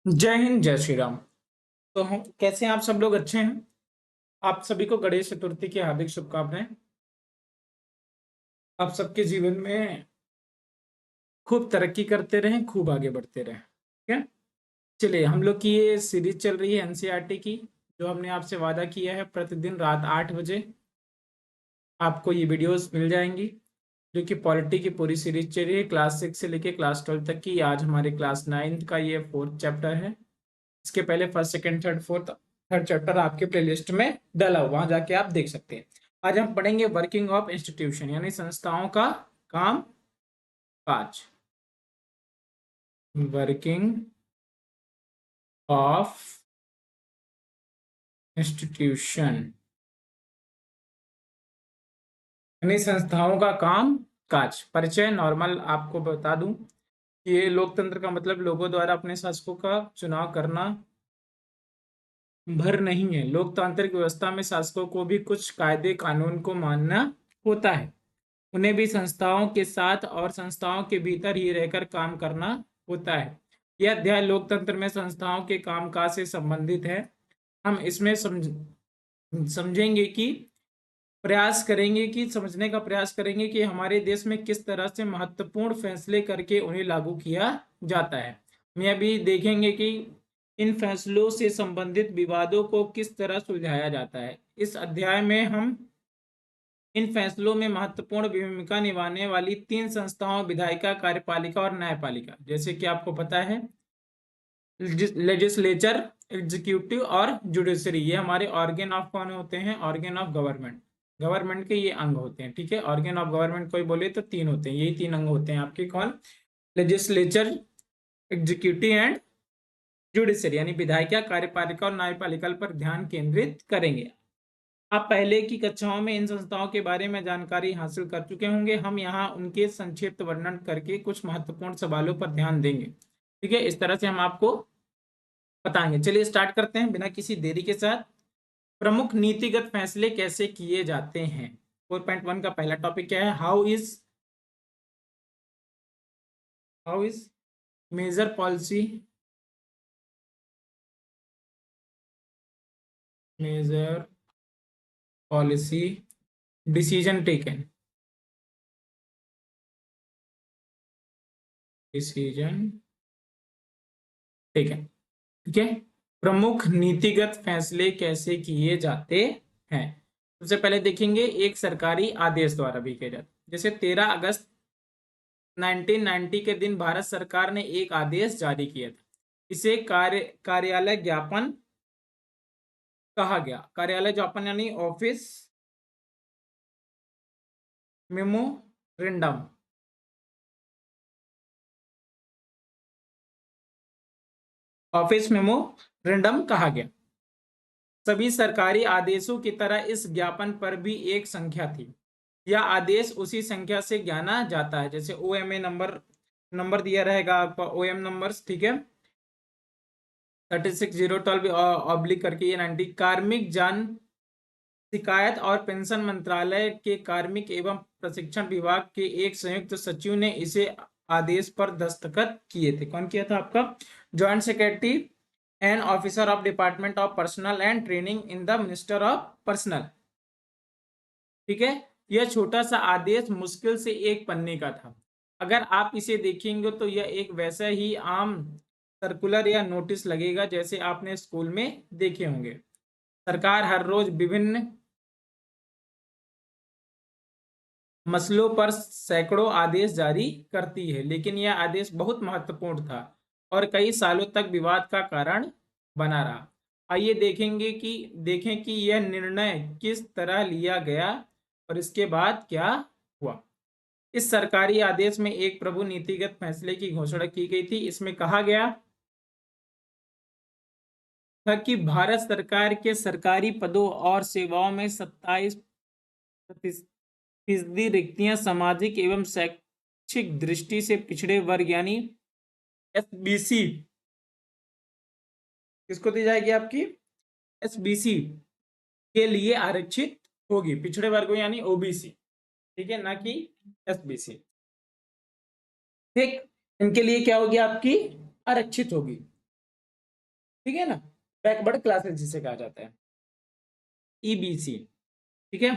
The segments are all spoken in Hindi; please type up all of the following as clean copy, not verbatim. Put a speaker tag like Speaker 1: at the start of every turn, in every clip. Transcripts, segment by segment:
Speaker 1: जय हिंद, जय श्री राम। तो हम कैसे हैं? आप सब लोग अच्छे हैं? आप सभी को गणेश चतुर्थी की हार्दिक शुभकामनाएं। आप सबके जीवन में खूब तरक्की करते रहें, खूब आगे बढ़ते रहें। ठीक है, चलिए हम लोग की ये सीरीज चल रही है एनसीईआरटी की, जो हमने आपसे वादा किया है प्रतिदिन रात 8 बजे आपको ये वीडियोस मिल जाएंगी, जो कि पॉलिटी की पूरी सीरीज चल रही है क्लास 6 से लेके क्लास 12 तक की। आज हमारे क्लास 9 का ये 4th चैप्टर है। इसके पहले first, second, third, fourth, third chapter आपके प्लेलिस्ट में डला हुआ, वहां जाके आप देख सकते हैं। आज हम पढ़ेंगे वर्किंग ऑफ इंस्टीट्यूशन, यानी संस्थाओं का काम काज। वर्किंग ऑफ इंस्टीट्यूशन यानी संस्थाओं का काम काज। परिचय नॉर्मल आपको बता दूं कि ये लोकतंत्र का मतलब लोगों द्वारा अपने शासकों का चुनाव करना भर नहीं है। लोकतांत्रिक व्यवस्था में शासकों को भी कुछ कायदे कानून को मानना होता है। उन्हें भी संस्थाओं के साथ और संस्थाओं के भीतर ही रहकर काम करना होता है। यह अध्याय लोकतंत्र में संस्थाओं के कामकाज से संबंधित है। हम इसमें समझेंगे कि समझने का प्रयास करेंगे कि हमारे देश में किस तरह से महत्वपूर्ण फैसले करके उन्हें लागू किया जाता है। हम यह भी देखेंगे कि इन फैसलों से संबंधित विवादों को किस तरह सुलझाया जाता है। इस अध्याय में हम इन फैसलों में महत्वपूर्ण भूमिका निभाने वाली 3 संस्थाओं, विधायिका, कार्यपालिका और न्यायपालिका, जैसे कि आपको पता है लेजिस्लेचर, एग्जीक्यूटिव और जुडिशरी, ये हमारे ऑर्गेन ऑफ कौन होते हैं? Organ of government. गवर्नमेंट के ये अंग होते हैं। ठीक है, ऑर्गेन ऑफ गवर्नमेंट कोई बोले तो 3 होते हैं, यही 3 अंग होते हैं आपके। कौन? लेजिस्लेचर, एग्जीक्यूटिव एंड जुडिशरी, यानी विधायिका, कार्यपालिका और न्यायपालिका पर ध्यान केंद्रित करेंगे। आप पहले की कक्षाओं में इन संस्थाओं के बारे में जानकारी हासिल कर चुके होंगे। हम यहाँ उनके संक्षिप्त वर्णन करके कुछ महत्वपूर्ण सवालों पर ध्यान देंगे। ठीक है, इस तरह से हम आपको बताएंगे। चलिए स्टार्ट करते हैं बिना किसी देरी के साथ। प्रमुख नीतिगत फैसले कैसे किए जाते हैं? 4.1 का पहला टॉपिक क्या है? How is major policy major policy decision taken decision taken ठीक है, प्रमुख नीतिगत फैसले कैसे किए जाते हैं। सबसे पहले देखेंगे एक सरकारी आदेश द्वारा भी किया जाता है। जैसे 13 अगस्त 1990 के दिन भारत सरकार ने एक आदेश जारी किया था। इसे कार्यालय ज्ञापन कहा गया। कार्यालय ज्ञापन यानी ऑफिस मेमोरेंडम। ऑफिस मेमोरेंडम कहा गया। सभी सरकारी आदेशों की तरह इस ज्ञापन पर भी एक संख्या थी। यह आदेश उसी संख्या से जाना जाता है। जैसे ओएमए नंबर दिया रहेगा आपका, ओएम नंबर्स। ठीक है, 36012 करके ये 90। कार्मिक जन शिकायत और पेंशन मंत्रालय के कार्मिक एवं प्रशिक्षण विभाग के एक संयुक्त सचिव ने इसे आदेश पर दस्तखत किए थे। कौन किया था? आपका joint secretary and officer of department of personal and training in the minister of personal. ठीक है, यह छोटा सा आदेश मुश्किल से 1 पन्ने का था। अगर आप इसे देखेंगे तो यह एक वैसा ही आम सर्कुलर या नोटिस लगेगा जैसे आपने स्कूल में देखे होंगे। सरकार हर रोज विभिन्न मसलों पर सैकड़ों आदेश जारी करती है, लेकिन यह आदेश बहुत महत्वपूर्ण था और कई सालों तक विवाद का कारण बना रहा। आइए देखें कि यह निर्णय किस तरह लिया गया और इसके बाद क्या हुआ। इस सरकारी आदेश में एक प्रभु नीतिगत फैसले की घोषणा की गई थी। इसमें कहा गया था कि भारत सरकार के सरकारी पदों और सेवाओं में 27% रिक्तियां सामाजिक एवं शैक्षिक दृष्टि से पिछड़े वर्ग यानी एसबीसी किसको दी जाएगी? आपकी एसबीसी के लिए आरक्षित होगी। पिछड़े वर्गों यानी ओबीसी। ठीक है, ना कि एसबीसी। ठीक, इनके लिए क्या होगी? आपकी आरक्षित होगी। ठीक है ना, बैकवर्ड क्लासेस जिसे कहा जाता है, ईबीसी, ठीक है,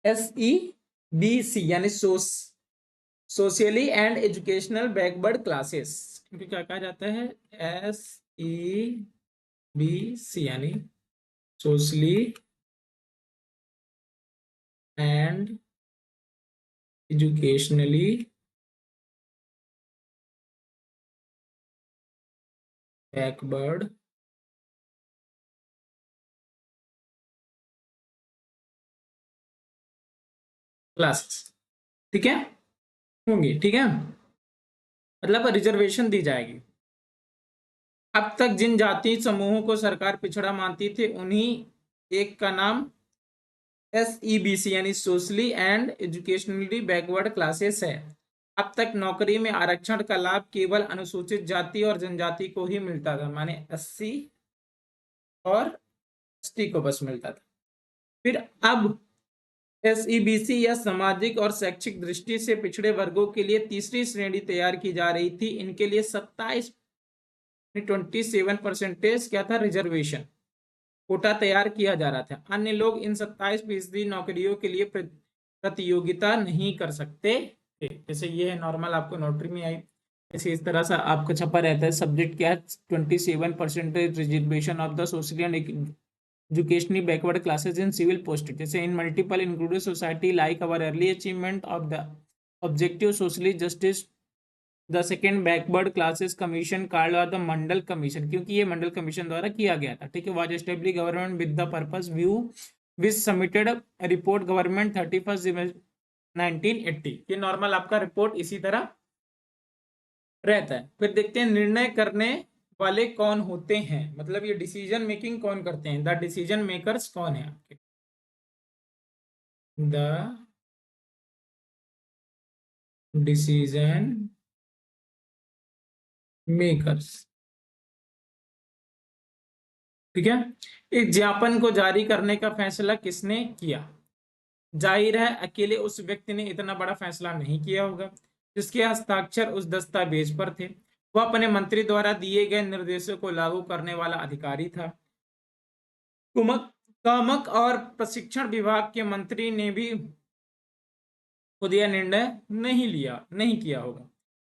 Speaker 1: SEBC यानी socially and educational backward classes, क्योंकि क्या कहा जाता है, SEBC यानी socially and educationally backward classes, ठीक है, होंगी, ठीक है, मतलब रिजर्वेशन दी जाएगी। अब तक जिन जाति समूहों को सरकार पिछड़ा मानती थी उन्हीं एक का नाम SEBC यानी socially and educationally backward classes है। अब तक नौकरी में आरक्षण का लाभ केवल अनुसूचित जाति और जनजाति को ही मिलता था, माने SC और ST को बस मिलता था। फिर अब SEBC या सामाजिक और शैक्षिक दृष्टि से पिछड़े वर्गों के लिए तीसरी श्रेणी तैयार की जा रही थी। इनके लिए 27% क्या था, रिजर्वेशन कोटा तैयार किया जा रहा था। अन्य लोग इन 27% नौकरियों के लिए प्रतियोगिता नहीं कर सकते थे। जैसे ये है नॉर्मल, आपको नोटरी में आई, ऐसे इस तरह से आपका छपा रहता है। सब्जेक्ट क्या है, 27% reservation of the socially and educationally backward classes in civil post, जैसे in multiple included society like our early achievement of the objective socially justice the second backward classes commission called the Mandal commission, क्योंकि ये मंडल कमीशन द्वारा किया गया था, ठीक है, was establish government with the purpose view which submitted report government 31 1980। ये नॉर्मल आपका रिपोर्ट इसी तरह रहता है। फिर देखते हैं निर्णय करने वाले कौन होते हैं, मतलब ये डिसीजन मेकिंग कौन करते हैं, द डिसीजन मेकर्स कौन है आपके, द डिसीजन मेकर्स, ठीक है। इस ज्ञापन को जारी करने का फैसला किसने किया, जाहिर है अकेले उस व्यक्ति ने इतना बड़ा फैसला नहीं किया होगा, जिसके हस्ताक्षर उस दस्तावेज पर थे। वह अपने मंत्री द्वारा दिए गए निर्देशों को लागू करने वाला अधिकारी था। कुमक कामक और प्रशिक्षण विभाग के मंत्री ने भी खुद यह निर्णय नहीं किया होगा।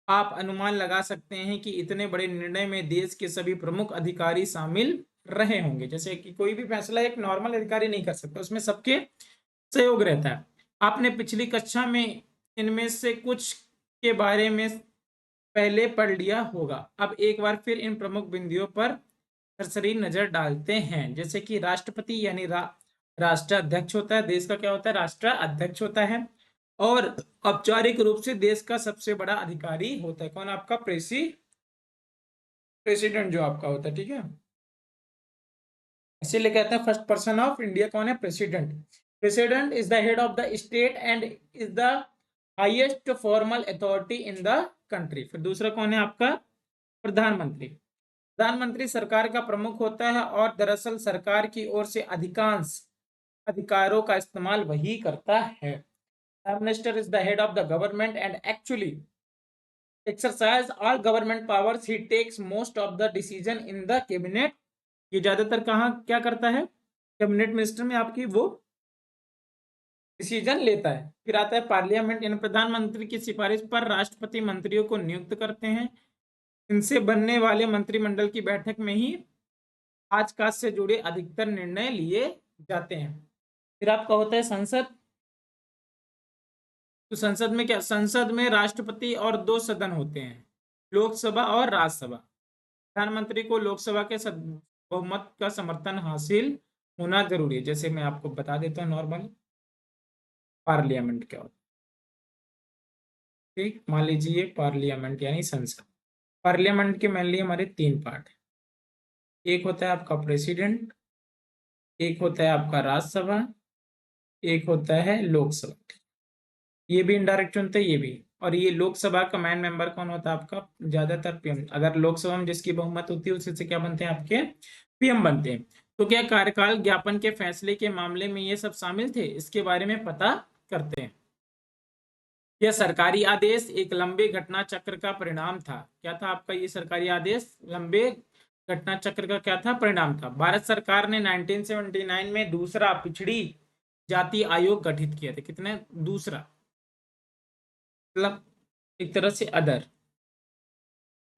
Speaker 1: आप अनुमान लगा सकते हैं कि इतने बड़े निर्णय में देश के सभी प्रमुख अधिकारी शामिल रहे होंगे। जैसे कि कोई भी फैसला एक नॉर्मल अधिकारी नहीं कर सकता, उसमें सबके सहयोग रहता है। आपने पिछली कक्षा में इनमें से कुछ के बारे में पहले पढ़ लिया होगा। अब एक बार फिर इन प्रमुख बिंदुओं पर सरसरी नजर डालते हैं। जैसे कि राष्ट्रपति यानी राष्ट्राध्यक्ष होता है, देश का क्या होता है, राष्ट्राध्यक्ष होता है। और औपचारिक रूप से देश का सबसे बड़ा अधिकारी होता है कौन, आपका प्रेसिडेंट जो आपका होता है, ठीक है। इसीलिए कहते हैं फर्स्ट पर्सन ऑफ इंडिया कौन है, president. President is the head of the state and is the highest formal authority in the country. फिर दूसरा कौन है आपका, प्रधानमंत्री। प्रधानमंत्री सरकार का प्रमुख होता है और दरअसल सरकार की ओर से अधिकांश अधिकारों का इस्तेमाल वही करता है। Prime minister is the head of the government and actually exercise all government powers. He takes most of the decision in the cabinet. ये ज्यादातर कहाँ क्या करता है, कैबिनेट मिनिस्टर में आपकी वो डिसीजन लेता है। फिर आता है पार्लियामेंट, यानी प्रधानमंत्री की सिफारिश पर राष्ट्रपति मंत्रियों को नियुक्त करते हैं। इनसे बनने वाले मंत्रिमंडल की बैठक में ही आज काज से जुड़े अधिकतर निर्णय लिए जाते हैं। फिर आपका होता है संसद। तो संसद में क्या, संसद में राष्ट्रपति और 2 सदन होते हैं, लोकसभा और राज्यसभा। प्रधानमंत्री को लोकसभा के बहुमत का समर्थन हासिल होना जरूरी है। जैसे मैं आपको बता देता हूँ नॉर्मल पार्लियामेंट क्या होता है, ठीक, मान लीजिए पार्लियामेंट यानी संसद। पार्लियामेंट के मेनली हमारे 3 पार्ट है। एक होता है आपका प्रेसिडेंट, एक होता है आपका राज्यसभा, एक होता है लोकसभा। ये भी इनडायरेक्ट चुनते हैं, ये भी। और ये लोकसभा का मैन मेंबर कौन होता है आपका, ज्यादातर पीएम। अगर लोकसभा में जिसकी बहुमत होती है उसी से क्या बनते हैं, आपके पीएम बनते हैं। तो क्या कार्यकाल ज्ञापन के फैसले के मामले में ये सब शामिल थे, इसके बारे में पता करते हैं। यह सरकारी आदेश एक लंबे घटना चक्र का परिणाम था। क्या था आपका ये सरकारी आदेश? लंबे घटना चक्र का क्या था? परिणाम था। भारत सरकार ने 1979 में दूसरा पिछड़ी जाति आयोग गठित किया था। कितने? दूसरा, मतलब एक तरह से अदर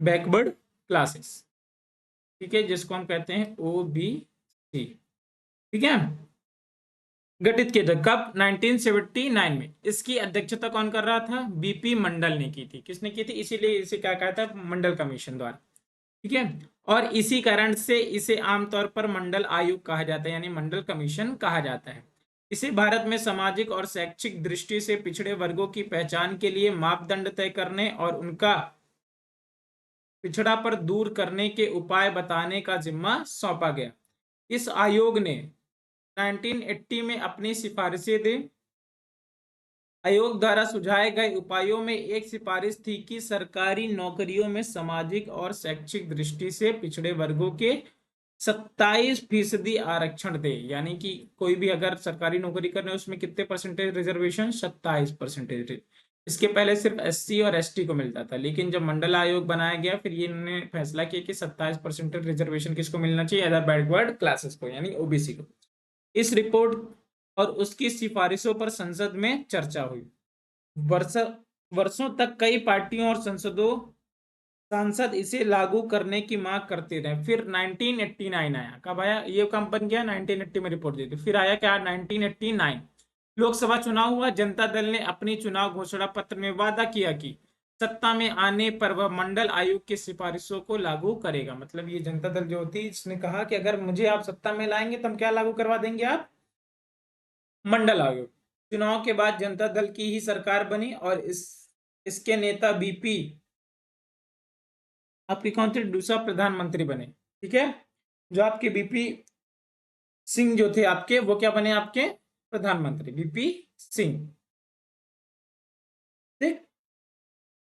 Speaker 1: बैकवर्ड क्लासेस, ठीक है, जिसको हम कहते हैं ओबीसी, ठीक है, गठित किया था। कब? 1979 में। इसकी अध्यक्षता कौन कर रहा था? बीपी मंडल ने की थी। किसने की थी? इसीलिए इसे क्या कहा था? मंडल कमीशन द्वारा, ठीक है। और इसी कारण से इसे आमतौर पर मंडल आयोग कहा जाता है, यानी मंडल कमीशन कहा जाता है। इसे भारत में सामाजिक और शैक्षिक दृष्टि से पिछड़े वर्गों की पहचान के लिए मापदंड तय करने और उनका पिछड़ा पर दूर करने के उपाय बताने का जिम्मा सौंपा गया। इस आयोग ने 1980 में अपनी सिफारिशें दी। आयोग द्वारा सुझाए गए उपायों में एक सिफारिश थी कि सरकारी नौकरियों में सामाजिक और शैक्षिक दृष्टि से पिछड़े वर्गों के 27% आरक्षण दे। यानी कि कोई भी अगर सरकारी नौकरी कर रहे हैं उसमें कितने परसेंटेज रिजर्वेशन? 27%। इसके पहले सिर्फ एससी और एसटी को मिलता था, लेकिन जब मंडल आयोग बनाया गया फिर ये इन्होंने फैसला किया कि 27% रिजर्वेशन किसको मिलना चाहिए? अदर बैकवर्ड क्लासेस को, यानी ओबीसी को। इस रिपोर्ट और उसकी सिफारिशों पर संसद में चर्चा हुई। वर्षों तक कई पार्टियों और सांसद इसे लागू करने की मांग करते रहे। फिर 1989 आया। कब आया? ये कब बन गया? 1980 में रिपोर्ट दी थी। फिर आया क्या? 1989 लोकसभा चुनाव हुआ। जनता दल ने अपनी चुनाव घोषणा पत्र में वादा किया कि सत्ता में आने पर वह मंडल आयोग की सिफारिशों को लागू करेगा। मतलब ये जनता दल जो थी इसने कहा कि अगर मुझे आप सत्ता में लाएंगे तो हम क्या लागू करवा देंगे? आप मंडल आयोग। चुनाव के बाद जनता दल की ही सरकार बनी और इसके नेता बीपी आपके कौन थे? दूसरा प्रधानमंत्री बने, ठीक है। जो आपके बीपी सिंह जो थे आपके, वो क्या बने? आपके प्रधानमंत्री बीपी सिंह, ठीक।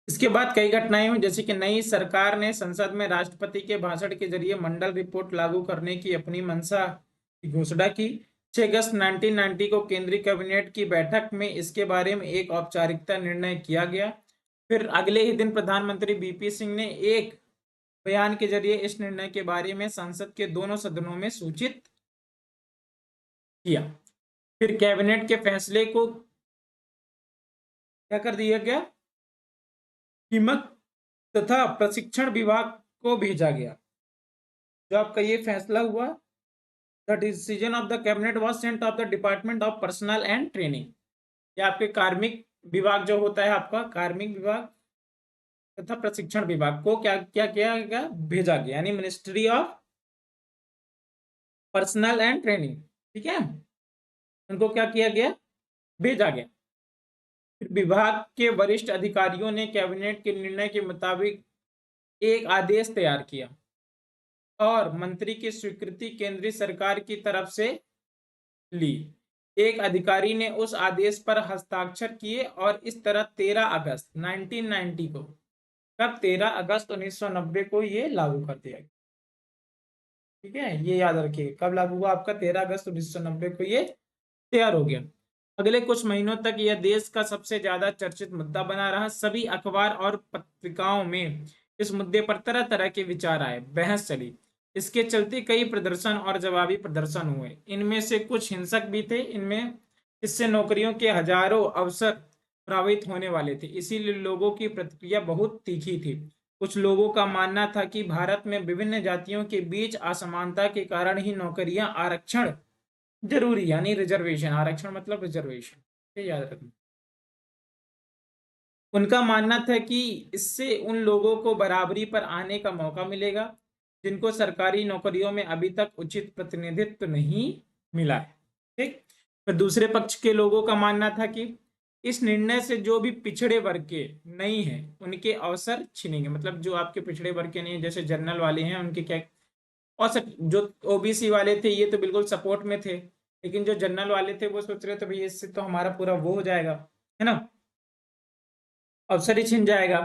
Speaker 1: इसके बाद कई घटनाएं हुई, जैसे कि नई सरकार ने संसद में राष्ट्रपति के भाषण के जरिए मंडल रिपोर्ट लागू करने की अपनी मंशा की घोषणा की। 6 अगस्त 1990 को केंद्रीय कैबिनेट की बैठक में इसके बारे में एक औपचारिकता निर्णय किया गया। फिर अगले ही दिन प्रधानमंत्री बीपी सिंह ने एक बयान के जरिए इस निर्णय के बारे में संसद के दोनों सदनों में सूचित किया। फिर कैबिनेट के फैसले को क्या कर दिया गया? कीमत तथा प्रशिक्षण विभाग को भेजा गया। जो आपका ये फैसला हुआ, the decision of the cabinet was sent of the department of personal and training. ये आपके कार्मिक विभाग जो होता है आपका, कार्मिक विभाग तथा प्रशिक्षण विभाग को क्या क्या किया गया? भेजा गया, यानी ministry of personal and training, ठीक है, उनको क्या किया गया? भेजा गया। फिर विभाग के वरिष्ठ अधिकारियों ने कैबिनेट के निर्णय के मुताबिक एक आदेश तैयार किया और मंत्री की स्वीकृति केंद्रीय सरकार की तरफ से ली। एक अधिकारी ने उस आदेश पर हस्ताक्षर किए और इस तरह 13 अगस्त 1990 को, कब? 13 अगस्त 1990 को ये लागू कर दिया गया, ठीक है। ये याद रखिए, कब लागू हुआ आपका? 13 अगस्त 1990 को ये तैयार हो गया। अगले कुछ महीनों तक यह देश का सबसे ज्यादा चर्चित मुद्दा बना रहा। सभी अखबार और पत्रिकाओं में इस मुद्दे पर तरह तरह के विचार आए, बहस चली। इसके चलते कई प्रदर्शन और जवाबी प्रदर्शन हुए। इनमें से कुछ हिंसक भी थे। इनमें इससे नौकरियों के हजारों अवसर प्रभावित होने वाले थे, इसीलिए लोगों की प्रतिक्रिया बहुत तीखी थी। कुछ लोगों का मानना था कि भारत में विभिन्न जातियों के बीच असमानता के कारण ही नौकरियां आरक्षण जरूरी, यानी रिजर्वेशन, आरक्षण मतलब रिजर्वेशन, ये याद रखना। उनका मानना था कि इससे उन लोगों को बराबरी पर आने का मौका मिलेगा जिनको सरकारी नौकरियों में अभी तक उचित प्रतिनिधित्व नहीं मिला है, ठीक। फिर दूसरे पक्ष के लोगों का मानना था कि इस निर्णय से जो भी पिछड़े वर्ग के नहीं है उनके अवसर छिनेंगे। मतलब जो आपके पिछड़े वर्ग के नहीं है, जैसे जनरल वाले हैं, उनके क्या अवसर? जो ओबीसी वाले थे ये तो बिल्कुल सपोर्ट में थे, लेकिन जो जनरल वाले थे वो सोच रहे थे भाई इससे तो हमारा पूरा वो हो जाएगा, है ना, अवसर ही छिन जाएगा।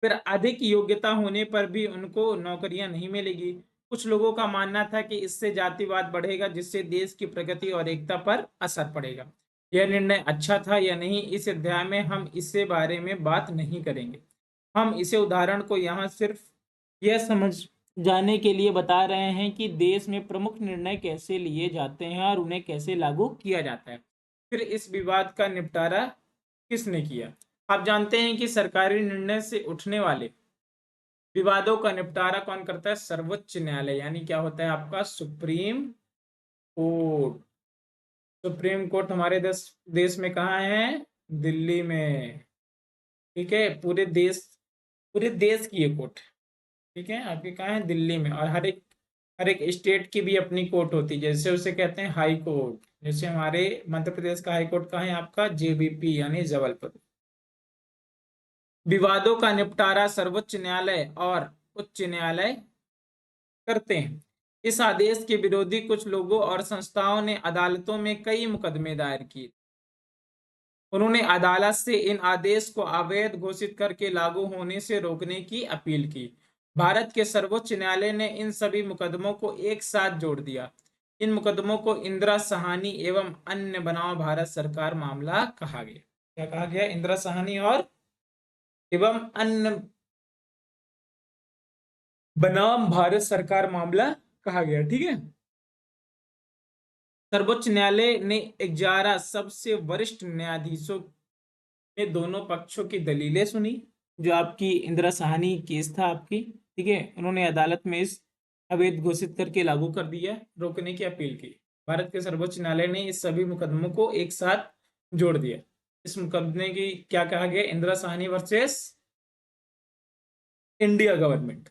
Speaker 1: फिर अधिक योग्यता होने पर भी उनको नौकरियां नहीं मिलेगी। कुछ लोगों का मानना था कि इससे जातिवाद बढ़ेगा, जिससे देश की प्रगति और एकता पर असर पड़ेगा। यह निर्णय अच्छा था या नहीं, इस अध्याय में हम इससे बारे में बात नहीं करेंगे। हम इसे उदाहरण को यहाँ सिर्फ यह समझ जाने के लिए बता रहे हैं कि देश में प्रमुख निर्णय कैसे लिए जाते हैं और उन्हें कैसे लागू किया जाता है। फिर इस विवाद का निपटारा किसने किया? आप जानते हैं कि सरकारी निर्णय से उठने वाले विवादों का निपटारा कौन करता है? सर्वोच्च न्यायालय, यानी क्या होता है आपका? Supreme court. सुप्रीम कोर्ट हमारे देश में कहाँ है? दिल्ली में। ठीक है, पूरे देश की ये कोर्ट, ठीक है, आपके कहाँ है? दिल्ली में। और हर एक स्टेट की भी अपनी कोर्ट होती है, जैसे उसे कहते हैं हाई कोर्ट। जैसे हमारे मध्य प्रदेश का हाई कोर्ट कहाँ है आपका? जेबीपी यानी जबलपुर। विवादों का निपटारा सर्वोच्च न्यायालय और उच्च न्यायालय करते हैं। इस आदेश के विरोधी कुछ लोगों और संस्थाओं ने अदालतों में कई मुकदमे दायर किए। उन्होंने अदालत से इन आदेश को अवैध घोषित करके लागू होने से रोकने की अपील की। भारत के सर्वोच्च न्यायालय ने इन सभी मुकदमों को एक साथ जोड़ दिया। इन मुकदमों को इंदिरा साहनी एवं अन्य बनाम भारत सरकार मामला कहा गया। क्या कहा गया? इंदिरा साहनी और एवं अन्य बनाम भारत सरकार मामला कहा गया। ठीक है, सर्वोच्च न्यायालय ने 11 सबसे वरिष्ठ न्यायाधीशों ने दोनों पक्षों की दलीलें सुनी। जो आपकी इंदिरा साहनी केस था आपकी, ठीक है, उन्होंने अदालत में इस अवैध घोषित करके लागू कर दिया, रोकने की अपील की। भारत के सर्वोच्च न्यायालय ने इस सभी मुकदमों को एक साथ जोड़ दिया। इस मुकदमे की क्या कहा गया? Indira Sahni versus India government.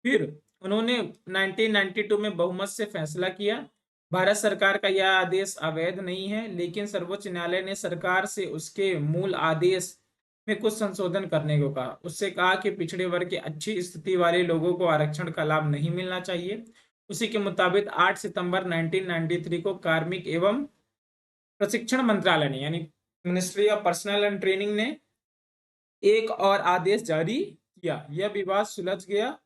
Speaker 1: फिर उन्होंने 1992 में बहुमत से फैसला किया। भारत सरकार का यह आदेश अवैध नहीं है, लेकिन सर्वोच्च न्यायालय ने सरकार से उसके मूल आदेश में कुछ संशोधन करने को कहा। उससे कहा कि पिछड़े वर्ग के अच्छी स्थिति वाले लोगों को आरक्षण का लाभ नहीं मिलना चाहिए। उसी के मुताबिक 8 सितंबर 1993 को कार्मिक एवं प्रशिक्षण मंत्रालय ने, यानी ministry of personal and training ने एक और आदेश जारी किया। यह विवाद सुलझ गया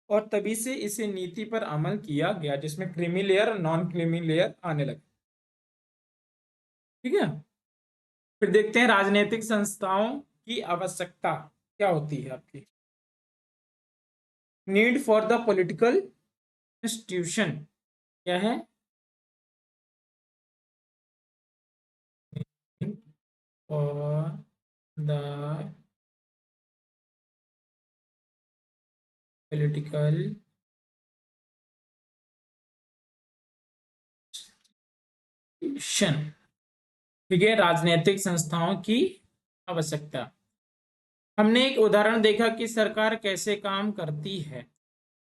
Speaker 1: और तभी से इसे नीति पर अमल किया गया, जिसमें क्रीमी लेयर और नॉन क्रीमी लेयर आने लगे। ठीक है, फिर देखते हैं राजनीतिक संस्थाओं की आवश्यकता क्या होती है आपकी। Need for the political institution क्या है? फॉर द पॉलिटिकल इंस्टीट्यूशन, ठीक है, राजनीतिक संस्थाओं की आवश्यकता। हमने एक उदाहरण देखा कि सरकार कैसे काम करती है।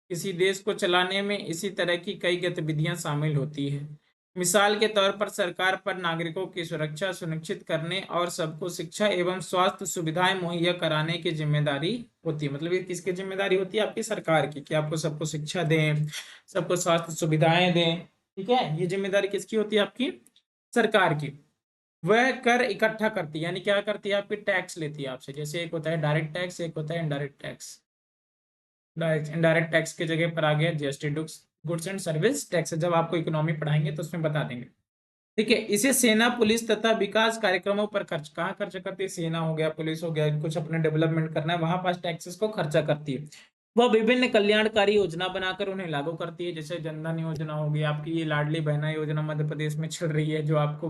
Speaker 1: किसी देश को चलाने में इसी तरह की कई गतिविधियां शामिल होती है। मिसाल के तौर पर सरकार पर नागरिकों की सुरक्षा सुनिश्चित करने और सबको शिक्षा एवं स्वास्थ्य सुविधाएं मुहैया कराने की जिम्मेदारी होती है। मतलब ये किसकी जिम्मेदारी होती है? आपकी सरकार की, कि आपको सबको शिक्षा दें, सबको स्वास्थ्य सुविधाएं दें। ठीक है, ये जिम्मेदारी किसकी होती है? आपकी सरकार की। वह कर इकट्ठा करती है, यानी क्या करती है? आपकी टैक्स लेती है आपसे। जैसे एक होता है डायरेक्ट टैक्स, एक होता है इनडायरेक्ट टैक्स। इनडायरेक्ट टैक्स की जगह पर आ गया GST, goods and service tax. जब आपको इकोनॉमी पढ़ाएंगे तो उसमें बता देंगे। ठीक है, इसे सेना, पुलिस तथा विकास कार्यक्रमों पर खर्च, कहाँ खर्च करती है? सेना हो गया, पुलिस हो गया, कुछ अपने डेवलपमेंट करना है, वहां पास टैक्सेस को खर्चा करती है। वह विभिन्न कल्याणकारी योजना बनाकर उन्हें लागू करती है। जैसे जनधन योजना हो गई आपकी, ये लाडली बहना योजना मध्य प्रदेश में चल रही है, जो आपको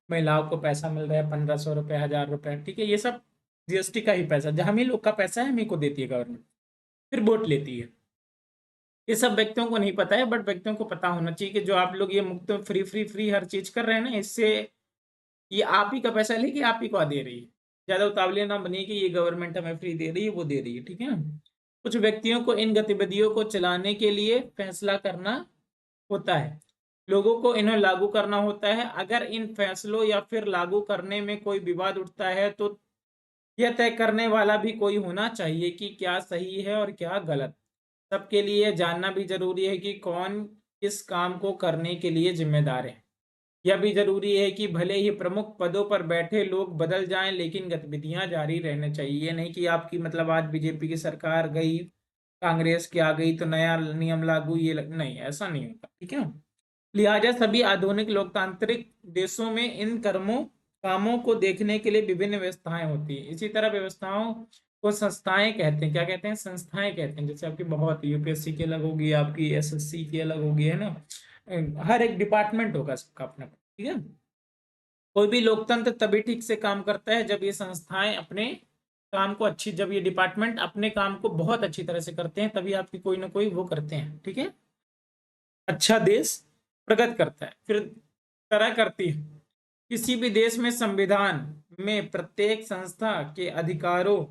Speaker 1: महिलाओं को पैसा मिल रहा है 1500 रुपए, 1000 रुपए। ठीक है, ये सब जीएसटी का ही पैसा, जहां हम ही लोग का पैसा है, हम ही को देती है गवर्नमेंट। फिर वोट लेती है। ये सब व्यक्तियों को नहीं पता है, बट व्यक्तियों को पता होना चाहिए कि जो आप लोग ये मुफ्त में फ्री फ्री फ्री हर चीज कर रहे हैं ना, इससे ये आप ही का पैसा लेके आप ही को दे रही है। ज्यादा उतावले ना बनिए कि ये गवर्नमेंट हमें फ्री दे रही है, वो दे रही है। ठीक है, कुछ व्यक्तियों को इन गतिविधियों को चलाने के लिए फैसला करना होता है। लोगों को इन्हें लागू करना होता है। अगर इन फैसलों या फिर लागू करने में कोई विवाद उठता है तो यह तय करने वाला भी कोई होना चाहिए कि क्या सही है और क्या गलत। सबके लिए जानना भी जरूरी है कि कौन किस काम को करने के लिए जिम्मेदार है। यह भी जरूरी है कि भले ही प्रमुख पदों पर बैठे लोग बदल जाएं, लेकिन गतिविधियां जारी रहने चाहिए। ये नहीं कि आपकी मतलब आज बीजेपी की सरकार गई, कांग्रेस की आ गई तो नया नियम लागू, नहीं, ऐसा नहीं होता। ठीक है, लिहाजा सभी आधुनिक लोकतांत्रिक देशों में इन कर्मों कामों को देखने के लिए विभिन्न व्यवस्थाएं होती हैं। इसी तरह व्यवस्थाओं को संस्थाएं कहते हैं। क्या कहते हैं? संस्थाएं कहते हैं। जैसे आपकी बहुत यूपीएससी की अलग होगी, आपकी एसएससी की अलग होगी, है ना। हर एक डिपार्टमेंट होगा सबका अपना, ठीक है। कोई भी लोकतंत्र तभी ठीक से काम करता है जब ये संस्थाएं अपने काम को अच्छी, जब ये डिपार्टमेंट अपने काम को बहुत अच्छी तरह से करते हैं, तभी आपकी कोई ना कोई वो करते हैं, ठीक है। अच्छा देश प्रगति करता है, फिर तरह करती है। किसी भी देश में संविधान में प्रत्येक संस्था के अधिकारों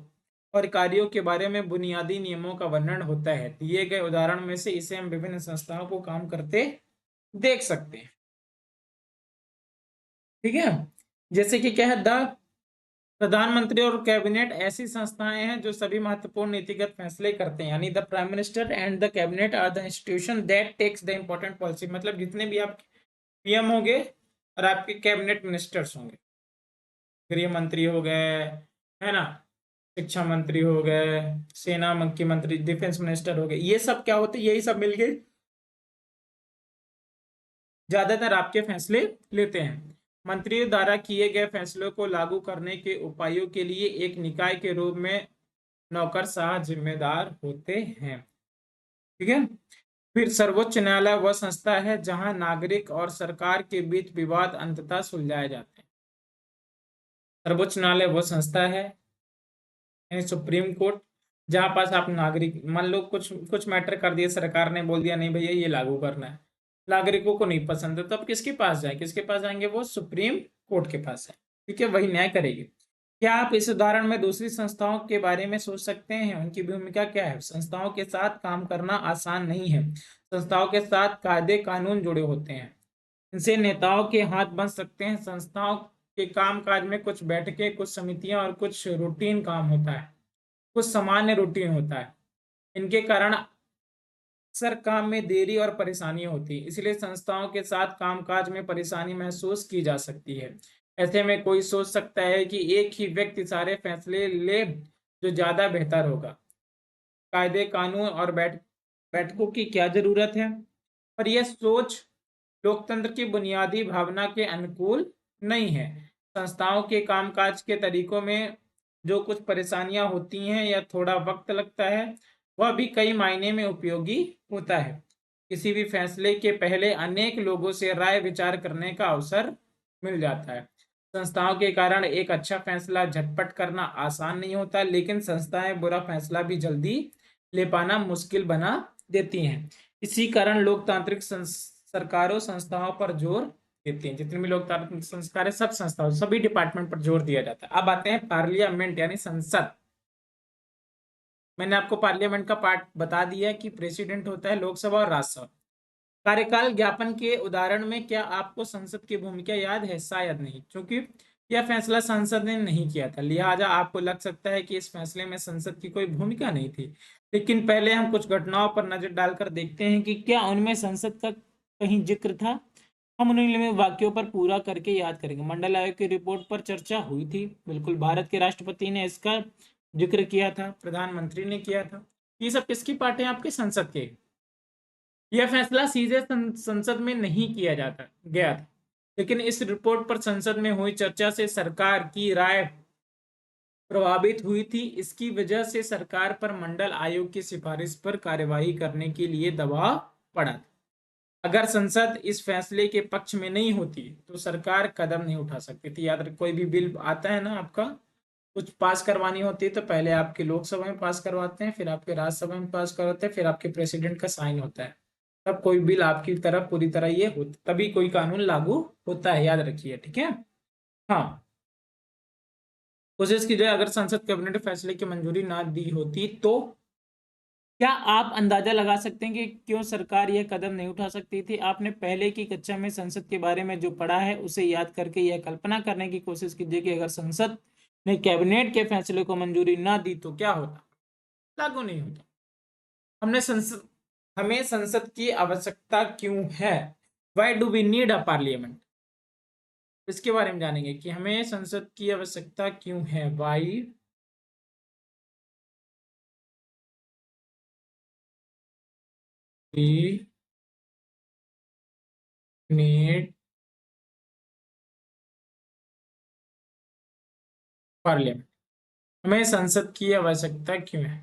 Speaker 1: और कार्यों के बारे में बुनियादी नियमों का वर्णन होता है। दिए गए उदाहरण में से इसे हम विभिन्न संस्थाओं को काम करते देख सकते हैं, ठीक है। जैसे कि क्या है, द प्रधानमंत्री और कैबिनेट ऐसी संस्थाएं हैं जो सभी महत्वपूर्ण नीतिगत फैसले करते हैं। यानी the prime minister and the cabinet are the institution that takes the important policy. मतलब जितने भी आप पीएम होंगे और आपके कैबिनेट मिनिस्टर्स होंगे, गृह मंत्री हो गए, है ना, शिक्षा मंत्री हो गए, सेना के मंत्री, डिफेंस मिनिस्टर हो गए, ये सब क्या होते हैं? यही सब मिलके ज्यादातर आपके फैसले लेते हैं। मंत्रियों द्वारा किए गए फैसलों को लागू करने के उपायों के लिए एक निकाय के रूप में नौकरशाह जिम्मेदार होते हैं, ठीक है। फिर सर्वोच्च न्यायालय वह संस्था है जहां नागरिक और सरकार के बीच विवाद अंततः सुलझाए जाते हैं। सर्वोच्च न्यायालय वो संस्था है, यानी सुप्रीम कोर्ट, जहां पास आप नागरिक, मान लो कुछ कुछ मैटर कर दिया, सरकार ने बोल दिया नहीं भैया ये लागू करना है, नागरिकों को नहीं पसंद है, तो अब किसके पास जाए? किसके पास जाएंगे? वो सुप्रीम कोर्ट के पास है, ठीक है, वही न्याय करेगी। क्या आप इस उदाहरण में दूसरी संस्थाओं के बारे में सोच सकते हैं? उनकी भूमिका क्या है? संस्थाओं के साथ काम करना आसान नहीं है। संस्थाओं के साथ कायदे कानून जुड़े होते हैं, इनसे नेताओं के हाथ बन सकते हैं। संस्थाओं के कामकाज में कुछ बैठकें, कुछ समितियां और कुछ रूटीन काम होता है, कुछ सामान्य रूटीन होता है। इनके कारण अक्सर काम में देरी और परेशानियां होती है, इसलिए संस्थाओं के साथ कामकाज में परेशानी महसूस की जा सकती है। ऐसे में कोई सोच सकता है कि एक ही व्यक्ति सारे फैसले ले, जो ज्यादा बेहतर होगा। कायदे कानून और बैठकों की क्या जरूरत है? पर यह सोच लोकतंत्र की बुनियादी भावना के अनुकूल नहीं है। संस्थाओं के कामकाज के तरीकों में जो कुछ परेशानियां होती हैं या थोड़ा वक्त लगता है, वह भी कई मायने में उपयोगी होता है। किसी भी फैसले के पहले अनेक लोगों से राय विचार करने का अवसर मिल जाता है। संस्थाओं के कारण एक अच्छा फैसला झटपट करना आसान नहीं होता, लेकिन संस्थाएं बुरा फैसला भी जल्दी ले पाना मुश्किल बना देती हैं। इसी कारण लोकतांत्रिक सरकारों संस्थाओं पर जोर देती हैं। जितने भी लोकतांत्रिक संस्कार है, सब संस्थाओं, सभी डिपार्टमेंट पर जोर दिया जाता है। अब आते हैं पार्लियामेंट यानी संसद। मैंने आपको पार्लियामेंट का पार्ट बता दिया कि प्रेसिडेंट होता है, लोकसभा और राज्यसभा। कार्यकाल ज्ञापन के उदाहरण में क्या आपको संसद की भूमिका याद है? शायद नहीं, क्योंकि यह फैसला संसद ने नहीं किया था, लिहाजा आपको लग सकता है कि इस फैसले में संसद की कोई भूमिका नहीं थी। लेकिन पहले हम कुछ घटनाओं पर नजर डालकर देखते हैं कि क्या उनमें संसद का कहीं जिक्र था। हम उन्हीं वाक्यों पर पूरा करके याद करेंगे। मंडल आयोग की रिपोर्ट पर चर्चा हुई थी, बिल्कुल। भारत के राष्ट्रपति ने इसका जिक्र किया था, प्रधानमंत्री ने किया था। ये सब किसकी पार्ट है? आपके संसद के। यह फैसला सीधे संसद में नहीं किया जाता गया था, लेकिन इस रिपोर्ट पर संसद में हुई चर्चा से सरकार की राय प्रभावित हुई थी। इसकी वजह से सरकार पर मंडल आयोग की सिफारिश पर कार्यवाही करने के लिए दबाव पड़ा था। अगर संसद इस फैसले के पक्ष में नहीं होती तो सरकार कदम नहीं उठा सकती थी। याद रख, कोई भी बिल आता है ना आपका, कुछ पास करवानी होती है तो पहले आपके लोकसभा में पास करवाते हैं, फिर आपके राज्यसभा में पास करवाते हैं, फिर आपके प्रेसिडेंट का साइन होता है, तब कोई बिल आपकी तरफ पूरी तरह ये हो, तभी कोई कानून लागू होता है। याद रखिए, ठीक है। हाँ, कोशिश कीजिए, अगर संसद कैबिनेट फैसले की मंजूरी ना दी होती तो क्या आप अंदाजा लगा सकते हैं कि क्यों सरकार यह कदम नहीं उठा सकती थी? आपने पहले की कक्षा में संसद के बारे में जो पढ़ा है उसे याद करके यह कल्पना करने की कोशिश कीजिए कि अगर संसद ने कैबिनेट के फैसले को मंजूरी ना दी तो क्या होता। लागू नहीं होता। हमने संसद हमें संसद की आवश्यकता क्यों है? Why do we need a parliament? इसके बारे में जानेंगे कि हमें संसद की आवश्यकता क्यों है। Why we need parliament. हमें संसद की आवश्यकता क्यों है?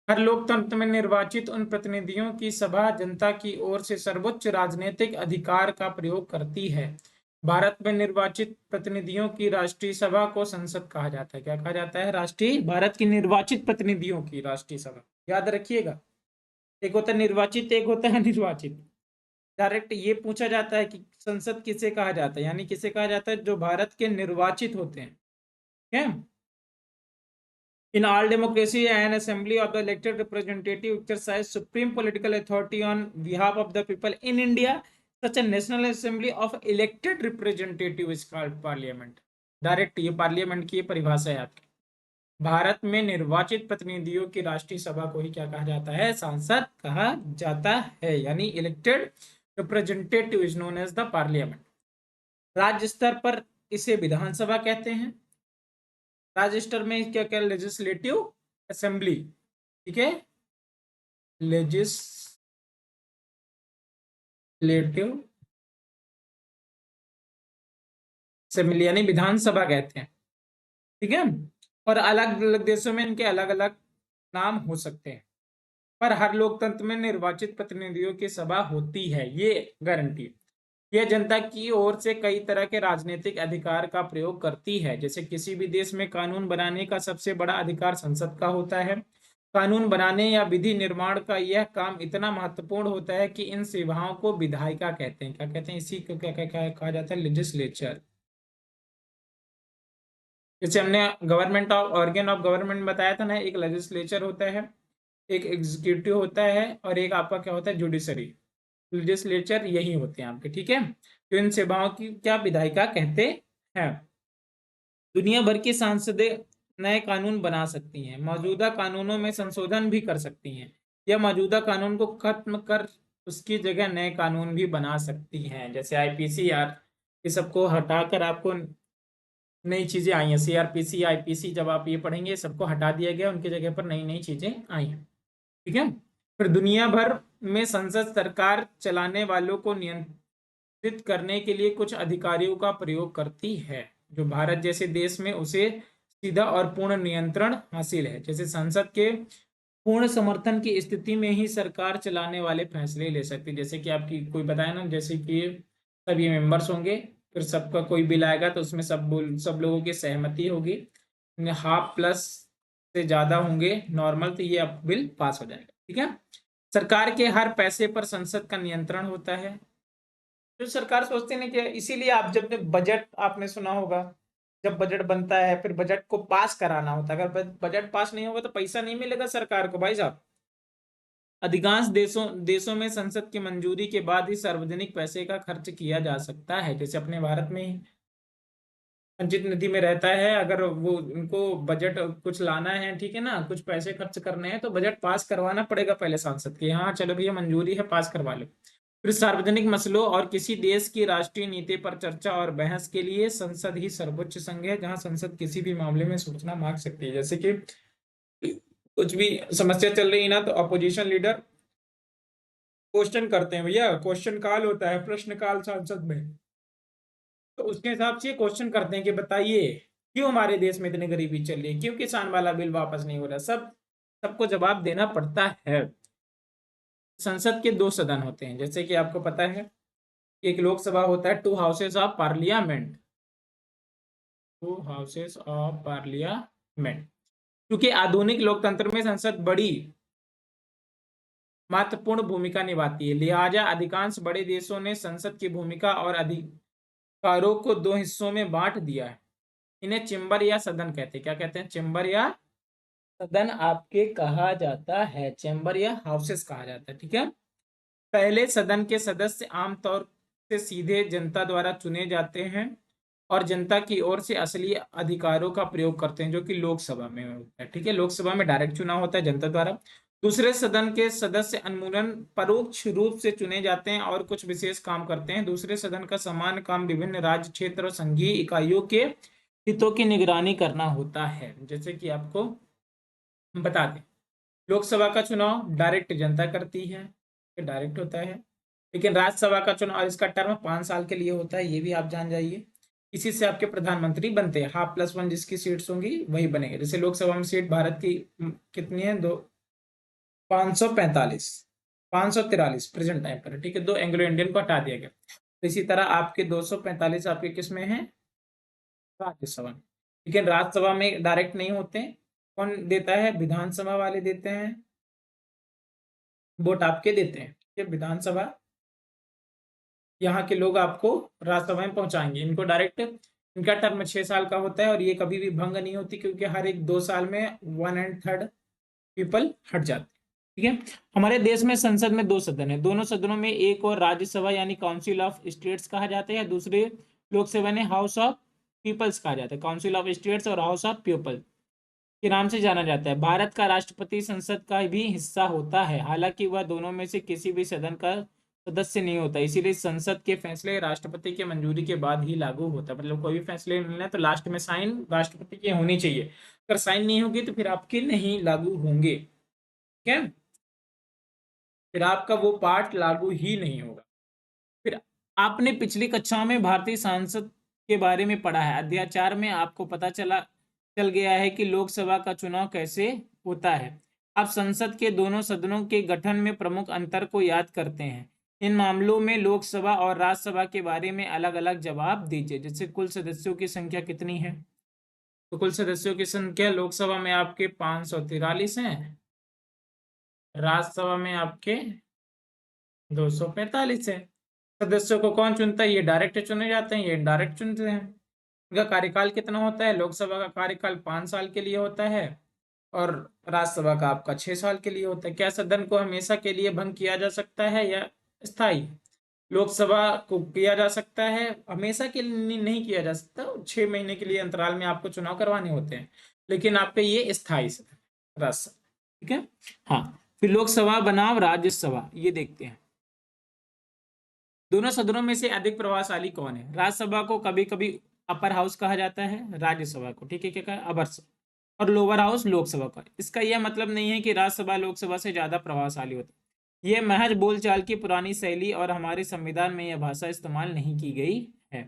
Speaker 1: हर लोकतंत्र में निर्वाचित उन प्रतिनिधियों की सभा जनता की ओर से सर्वोच्च राजनीतिक अधिकार का प्रयोग करती है। भारत में निर्वाचित प्रतिनिधियों की राष्ट्रीय सभा को संसद कहा जाता है। क्या कहा जाता है? राष्ट्रीय, भारत की निर्वाचित प्रतिनिधियों की राष्ट्रीय सभा। याद रखिएगा, एक होता है निर्वाचित, एक होता है निर्वाचित। डायरेक्ट ये पूछा जाता है कि संसद किसे कहा जाता है, यानी किसे कहा जाता है? जो भारत के निर्वाचित होते हैं। क्या? In all democracy, an assembly of the elected representative exercise supreme political authority on behalf of the people. In India, such a national assembly of elected representative is called parliament. Direct ये पार्लियामेंट की परिभाषा है आपकी। भारत में निर्वाचित प्रतिनिधियों की राष्ट्रीय सभा को ही क्या कहा जाता है? सांसद कहा जाता है, यानी elected representative is known as the parliament. राज्य स्तर पर इसे विधानसभा कहते हैं। राज्य स्तर में क्या क्या? लेजिस्लेटिव असेंबली, ठीक है, लेजिस्लेटिव असेंबली यानी विधानसभा कहते हैं, ठीक है। और अलग अलग देशों में इनके अलग अलग नाम हो सकते हैं, पर हर लोकतंत्र में निर्वाचित प्रतिनिधियों की सभा होती है, ये गारंटी। यह जनता की ओर से कई तरह के राजनीतिक अधिकार का प्रयोग करती है। जैसे किसी भी देश में कानून बनाने का सबसे बड़ा अधिकार संसद का होता है। कानून बनाने या विधि निर्माण का यह काम इतना महत्वपूर्ण होता है कि इन सेवाओं को विधायिका कहते हैं। क्या कहते हैं? इसी को क्या क्या क्या कहा जाता है? लेजिस्लेचर। जैसे हमने government of organ of government बताया था ना, एक लेजिस्लेचर होता है, एक एग्जीक्यूटिव होता है, और एक आपका क्या होता है? जुडिशरी। लेजिस्लेचर यही होते हैं आपके, ठीक है। तो इन सेवाओं की क्या विधायिका कहते हैं। दुनिया भर की सांसदें नए कानून बना सकती हैं, मौजूदा कानूनों में संशोधन भी कर सकती हैं, या मौजूदा कानून को खत्म कर उसकी जगह नए कानून भी बना सकती हैं। जैसे आईपीसी यार, ये सबको हटाकर आपको नई चीजें आई हैं। सीआरपीसी, आईपीसी, जब आप ये पढ़ेंगे सबको हटा दिया गया, उनकी जगह पर नई नई चीजें आई हैं, ठीक है। फिर दुनिया भर में संसद सरकार चलाने वालों को नियंत्रित करने के लिए कुछ अधिकारियों का प्रयोग करती है। जो भारत जैसे देश में उसे सीधा और पूर्ण नियंत्रण हासिल है। जैसे संसद के पूर्ण समर्थन की स्थिति में ही सरकार चलाने वाले फैसले ले सकती है। जैसे कि आपकी कोई बताया ना, जैसे कि सभी मेंबर्स होंगे, फिर सबका कोई बिल आएगा तो उसमें सब लोगों की सहमति होगी, हाफ प्लस से ज्यादा होंगे नॉर्मल, तो ये अब बिल पास हो जाएगा, ठीक है। सरकार के हर पैसे पर संसद का नियंत्रण होता है। जो सरकार सोचते हैं कि इसीलिए आप जब बजट आपने सुना होगा, जब बजट बनता है फिर बजट को पास कराना होता है। अगर बजट पास नहीं होगा तो पैसा नहीं मिलेगा सरकार को भाई साहब। अधिकांश देशों में संसद की मंजूरी के बाद ही सार्वजनिक पैसे का खर्च किया जा सकता है। जैसे अपने भारत में ही संचित निधि में रहता है, अगर वो उनको बजट कुछ लाना है, ठीक है ना, कुछ पैसे खर्च करने हैं, तो बजट पास करवाना पड़ेगा पहले सांसद के। हाँ चलो भैया मंजूरी है, पास करवा लो। फिर सार्वजनिक मसलों और किसी देश की राष्ट्रीय नीति पर चर्चा और बहस के लिए संसद ही सर्वोच्च संघ है, जहां संसद किसी भी मामले में सूचना मांग सकती है। जैसे कि कुछ भी समस्या चल रही है ना, तो अपोजिशन लीडर क्वेश्चन करते हैं, भैया क्वेश्चन काल होता है, प्रश्न काल संसद में, तो उसके हिसाब से क्वेश्चन करते हैं कि बताइए क्यों हमारे देश में इतनी गरीबी चल रही है, क्यों किसान वाला बिल वापस नहीं हो रहा। सबको जवाब देना पड़ता है। संसद के दो सदन होते हैं, जैसे कि आपको पता है, एक लोकसभा होता है, to houses of parliament, to houses of parliament. क्योंकि आधुनिक लोकतंत्र में संसद बड़ी महत्वपूर्ण भूमिका निभाती है, लिहाजा अधिकांश बड़े देशों ने संसद की भूमिका और अधिकारों को दो हिस्सों में बांट दिया है। इन्हें चेम्बर या सदन कहते हैं। क्या कहते हैं? चेम्बर या सदन आपके कहा जाता है, चेम्बर या हाउसेस कहा जाता है, ठीक है। पहले सदन के सदस्य आमतौर से सीधे जनता द्वारा चुने जाते हैं और जनता की ओर से असली अधिकारों का प्रयोग करते हैं, जो कि लोकसभा में होता है, ठीक है। लोकसभा में डायरेक्ट चुनाव होता है जनता द्वारा। दूसरे सदन के सदस्य अनुमूलन परोक्ष रूप से चुने जाते हैं और कुछ विशेष काम करते हैं। दूसरे सदन का समान काम विभिन्न राज्य, क्षेत्र और संघीय इकाइयों के हितों की निगरानी करना होता है। जैसे कि आपको बता दें, लोकसभा का चुनाव डायरेक्ट जनता करती है, डायरेक्ट होता है, लेकिन राज्यसभा का चुनाव, इसका टर्म 5 साल के लिए होता है, ये भी आप जान जाइए। इसी से आपके प्रधानमंत्री बनते हैं। 1/2+1 जिसकी सीट्स होंगी वही बनेंगे। जैसे लोकसभा में सीट भारत की कितनी है, 545, 543 प्रेजेंट टाइम पर, ठीक है। 2 एंग्लो इंडियन को हटा दिया गया। तो इसी तरह आपके 245 आपके किस में है, राज्यसभा में। लेकिन राज्यसभा में डायरेक्ट नहीं होते, कौन देता है, विधानसभा वाले देते हैं, वोट आपके देते हैं, ठीक है। विधानसभा, यहाँ के लोग आपको राज्यसभा में पहुंचाएंगे। इनको डायरेक्ट, इनका टर्म 6 साल का होता है और ये कभी भी भंग नहीं होती, क्योंकि हर एक 2 साल में 1/3 पीपल हट जाते हैं, ठीक है। हमारे देश में संसद में 2 सदन है। दोनों सदनों में एक और राज्यसभा यानी काउंसिल ऑफ स्टेट्स कहा जाता है, दूसरे लोकसभा ने हाउस ऑफ पीपल्स कहा जाता है। काउंसिल ऑफ स्टेट्स और हाउस ऑफ पीपल के नाम से जाना जाता है। भारत का राष्ट्रपति संसद का भी हिस्सा होता है, हालांकि वह दोनों में से किसी भी सदन का सदस्य नहीं होता। इसीलिए संसद के फैसले राष्ट्रपति की मंजूरी के बाद ही लागू होता है। मतलब कोई भी फैसले लेना है तो लास्ट में साइन राष्ट्रपति की होनी चाहिए। अगर साइन नहीं होगी तो फिर आपके नहीं लागू होंगे, ठीक है। फिर आपका वो पार्ट लागू ही नहीं होगा। फिर आपने पिछली कक्षाओं में भारतीय संसद के बारे में पढ़ा है। अध्याय 4 में आपको पता चल गया है कि लोकसभा का चुनाव कैसे होता है। आप संसद के दोनों सदनों के गठन में प्रमुख अंतर को याद करते हैं। इन मामलों में लोकसभा और राज्यसभा के बारे में अलग अलग जवाब दीजिए। जैसे कुल सदस्यों की संख्या कितनी है, तो कुल सदस्यों की संख्या लोकसभा में आपके 543 हैं, राज्यसभा में आपके 245 है। सदस्यों को कौन चुनता है, ये डायरेक्ट चुने जाते हैं, ये इनडायरेक्ट चुनते हैं। इनका कार्यकाल कितना होता है, लोकसभा का कार्यकाल 5 साल के लिए होता है और राज्यसभा का आपका 6 साल के लिए होता है। क्या सदन को हमेशा के लिए भंग किया जा सकता है या स्थायी, लोकसभा को किया जा सकता है, हमेशा के लिए नहीं किया जा सकता। 6 महीने के लिए अंतराल में आपको चुनाव करवाने होते हैं, लेकिन आपके ये स्थायी सदन राज्यसभा, ठीक है। हाँ, फिर लोकसभा बनाम राज्यसभा ये देखते हैं। दोनों सदनों में से अधिक प्रभावशाली कौन है। राज्यसभा को कभी कभी अपर हाउस कहा जाता है, राज्यसभा को, ठीक है, क्या कहा, अपर, और लोअर हाउस लोकसभा का। इसका यह मतलब नहीं है कि राज्यसभा लोकसभा से ज्यादा प्रभावशाली होती है। यह महज बोलचाल की पुरानी शैली और हमारे संविधान में यह भाषा इस्तेमाल नहीं की गई है।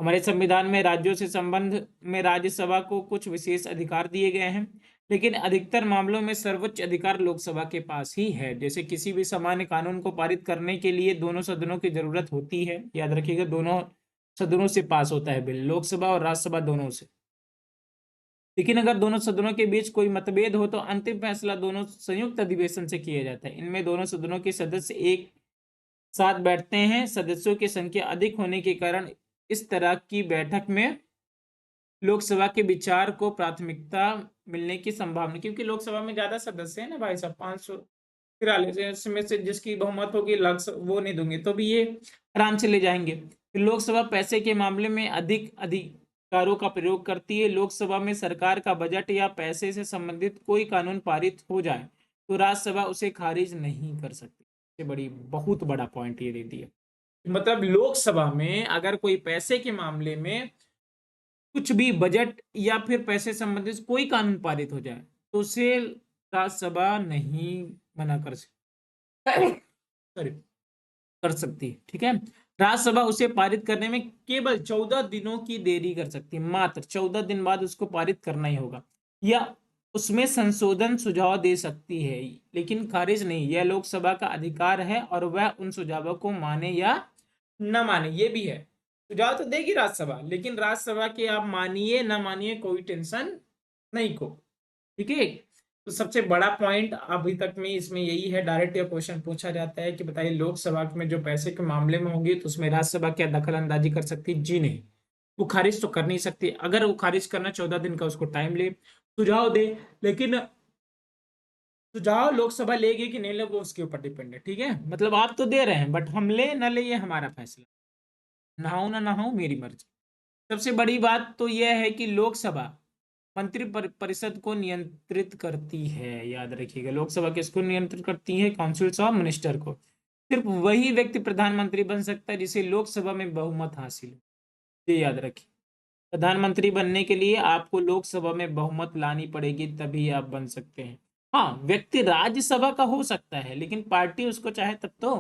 Speaker 1: हमारे संविधान में राज्यों से संबंध में राज्यसभा को कुछ विशेष अधिकार दिए गए हैं, लेकिन अधिकतर मामलों में सर्वोच्च अधिकार लोकसभा के पास ही है। जैसे किसी भी सामान्य कानून को पारित करने के लिए दोनों सदनों की जरूरत होती है, याद रखिएगा, दोनों सदनों से पास होता है बिल, लोकसभा और राज्यसभा दोनों से। लेकिन अगर दोनों सदनों के बीच कोई मतभेद हो तो अंतिम फैसला दोनों संयुक्त अधिवेशन से किया जाता है। इनमें दोनों सदनों के सदस्य एक साथ बैठते हैं। सदस्यों की संख्या अधिक होने के कारण इस तरह की बैठक में लोकसभा के विचार को प्राथमिकता मिलने की संभावना, क्योंकि लोकसभा में ज्यादा सदस्य है ना भाई साहब, 543 में से जिसकी बहुमत होगी वो नहीं दूंगे तो भी ये आराम से ले जाएंगे। फिर लोकसभा पैसे के मामले में अधिक अधिकारों का प्रयोग करती है। लोकसभा में सरकार का बजट या पैसे से संबंधित कोई कानून पारित हो जाए तो राज्यसभा उसे खारिज नहीं कर सकती। बड़ी बहुत बड़ा पॉइंट ये दे दिया। मतलब लोकसभा में अगर कोई पैसे के मामले में कुछ भी बजट या फिर पैसे संबंधित कोई कानून पारित हो जाए तो उसे राज्यसभा नहीं मना कर सॉरी कर सकती, ठीक है। राज्यसभा उसे पारित करने में केवल 14 दिनों की देरी कर सकती है, मात्र 14 दिन बाद उसको पारित करना ही होगा, या उसमें संशोधन सुझाव दे सकती है, लेकिन खारिज नहीं। यह लोकसभा का अधिकार है और वह उन सुझावों को माने या न माने, ये भी है। सुझाव तो देगी राज्यसभा, लेकिन राज्यसभा के आप मानिए ना मानिए कोई टेंशन नहीं को, ठीक है। तो सबसे बड़ा पॉइंट अभी तक में इसमें यही है। डायरेक्ट ये क्वेश्चन पूछा जाता है कि बताइए लोकसभा में जो पैसे के मामले में होंगी तो उसमें राज्यसभा क्या दखल अंदाजी कर सकती है, जी नहीं, वो खारिज तो कर नहीं सकती। अगर वो खारिज करना 14 दिन का उसको टाइम ले, सुझाव दे, लेकिन सुझाव लोकसभा लेगी कि नहीं ले वो उसके ऊपर डिपेंड है, ठीक है। मतलब आप तो दे रहे हैं बट हम ले ना ले ये हमारा फैसला, नहाऊं ना नहाऊं मेरी मर्जी। सबसे बड़ी बात तो यह है कि लोकसभा मंत्री परिषद को नियंत्रित करती है, याद रखिएगा। लोकसभा किसको नियंत्रित करती है, काउंसिल ऑफ मिनिस्टर को। सिर्फ वही व्यक्ति प्रधानमंत्री बन सकता है जिसे लोकसभा में बहुमत हासिल हो, ये याद रखिए। प्रधानमंत्री बनने के लिए आपको लोकसभा में बहुमत लानी पड़ेगी, तभी आप बन सकते हैं। हाँ, व्यक्ति राज्यसभा का हो सकता है लेकिन पार्टी उसको चाहे तब तो,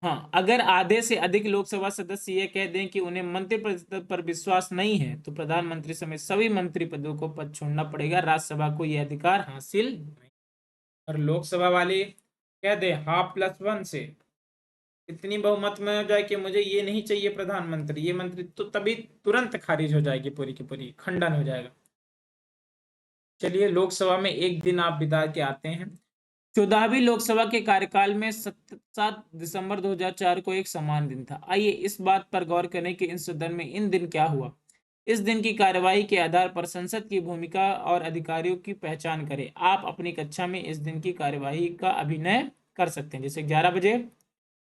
Speaker 1: हाँ, अगर आधे से अधिक लोकसभा सदस्य ये कह दें कि उन्हें मंत्रिपरिषद पर विश्वास नहीं है तो प्रधानमंत्री समेत सभी मंत्री पदों को पद छोड़ना पड़ेगा। राज्यसभा को यह अधिकार हासिल नहीं। और लोकसभा वाले कह दे ½ से इतनी बहुमत में हो जाए कि मुझे ये नहीं चाहिए प्रधानमंत्री, ये मंत्री, तो तभी तुरंत खारिज हो जाएगी, पूरी की पूरी खंडन हो जाएगा। चलिए, लोकसभा में एक दिन आप बिता के आते हैं। 14वीं लोकसभा के कार्यकाल में 7 दिसंबर 2004 को एक समान दिन था। आइए इस बात पर गौर करें कि इन सदन में इन दिन क्या हुआ। इस दिन की कार्यवाही के आधार पर संसद की भूमिका और अधिकारियों की पहचान करें। आप अपनी कक्षा में इस दिन की कार्यवाही का अभिनय कर सकते हैं। जैसे 11 बजे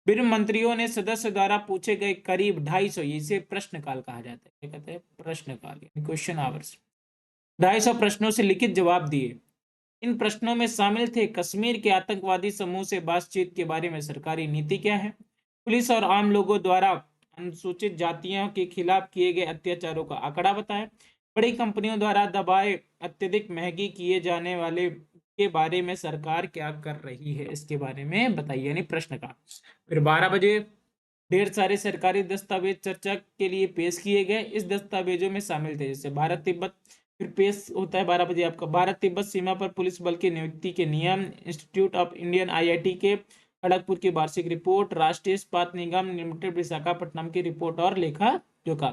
Speaker 1: विभिन्न मंत्रियों ने सदस्य द्वारा पूछे गए करीब 250, इसे प्रश्नकाल कहा जाता है। क्या कहते हैं? प्रश्नकाल, क्वेश्चन आवर्स। 250 प्रश्नों से लिखित जवाब दिए। इन प्रश्नों में शामिल थे कश्मीर के आतंकवादी समूह से बातचीत के बारे में सरकारी नीति क्या है, पुलिस और आम लोगों द्वारा अनुसूचित जातियों के खिलाफ किए गए अत्याचारों का आंकड़ा बताएं, बड़ी कंपनियों द्वारा दवाएं अत्यधिक महंगी किए जाने वाले के बारे में सरकार क्या कर रही है, इसके बारे में बताइए, यानी प्रश्न का। फिर 12 बजे ढेर सारे सरकारी दस्तावेज चर्चा के लिए पेश किए गए। इस दस्तावेजों में शामिल थे जैसे भारत तिब्बत, फिर पेश होता है 12 बजे आपका भारत तिब्बत सीमा पर पुलिस बल की नियुक्ति के नियम, इंस्टीट्यूट ऑफ इंडियन आईआईटी के खड़गपुर की वार्षिक रिपोर्ट, राष्ट्रीय इस्पात निगम लिमिटेड विशाखापट्टनम की रिपोर्ट और लेखा जोखा।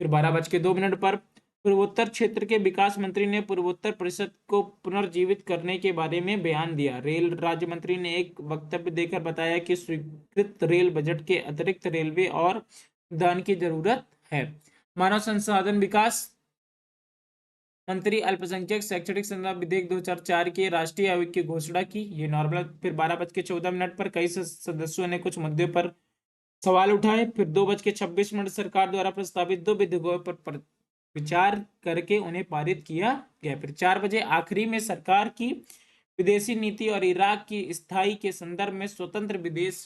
Speaker 1: फिर 12:02 पर पूर्वोत्तर क्षेत्र के विकास मंत्री ने पूर्वोत्तर परिषद को पुनर्जीवित करने के बारे में बयान दिया। रेल राज्य मंत्री ने एक वक्तव्य देकर बताया कि स्वीकृत रेल बजट के अतिरिक्त रेलवे और दान की जरूरत है। मानव संसाधन विकास मंत्री अल्पसंख्यक शैक्षणिक संदर्भ विधेयक 2004 के राष्ट्रीय आयोग की घोषणा की, ये नॉर्मल। फिर 12:14 पर कई सदस्यों ने कुछ मुद्दों पर सवाल उठाए। फिर 2:26 सरकार द्वारा प्रस्तावित 2 विधेयकों पर विचार करके उन्हें पारित किया गया। फिर 4 बजे आखिरी में सरकार की विदेशी नीति और इराक की स्थायी के संदर्भ में स्वतंत्र विदेश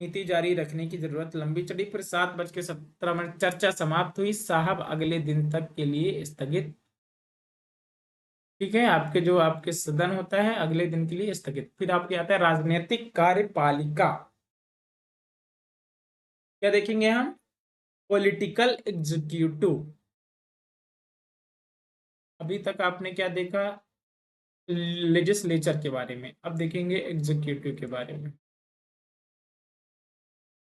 Speaker 1: नीति जारी रखने की जरूरत लंबी चढ़ी। फिर 7:17 चर्चा समाप्त हुई। साहब अगले दिन तक के लिए स्थगित। ठीक है, आपके सदन होता है अगले दिन के लिए स्थगित। फिर आपके आता है राजनीतिक कार्यपालिका। क्या देखेंगे हम? Political executive. अभी तक आपने क्या देखा? लेजिस्लेचर के बारे में, अब देखेंगे एग्जीक्यूटिव के बारे में।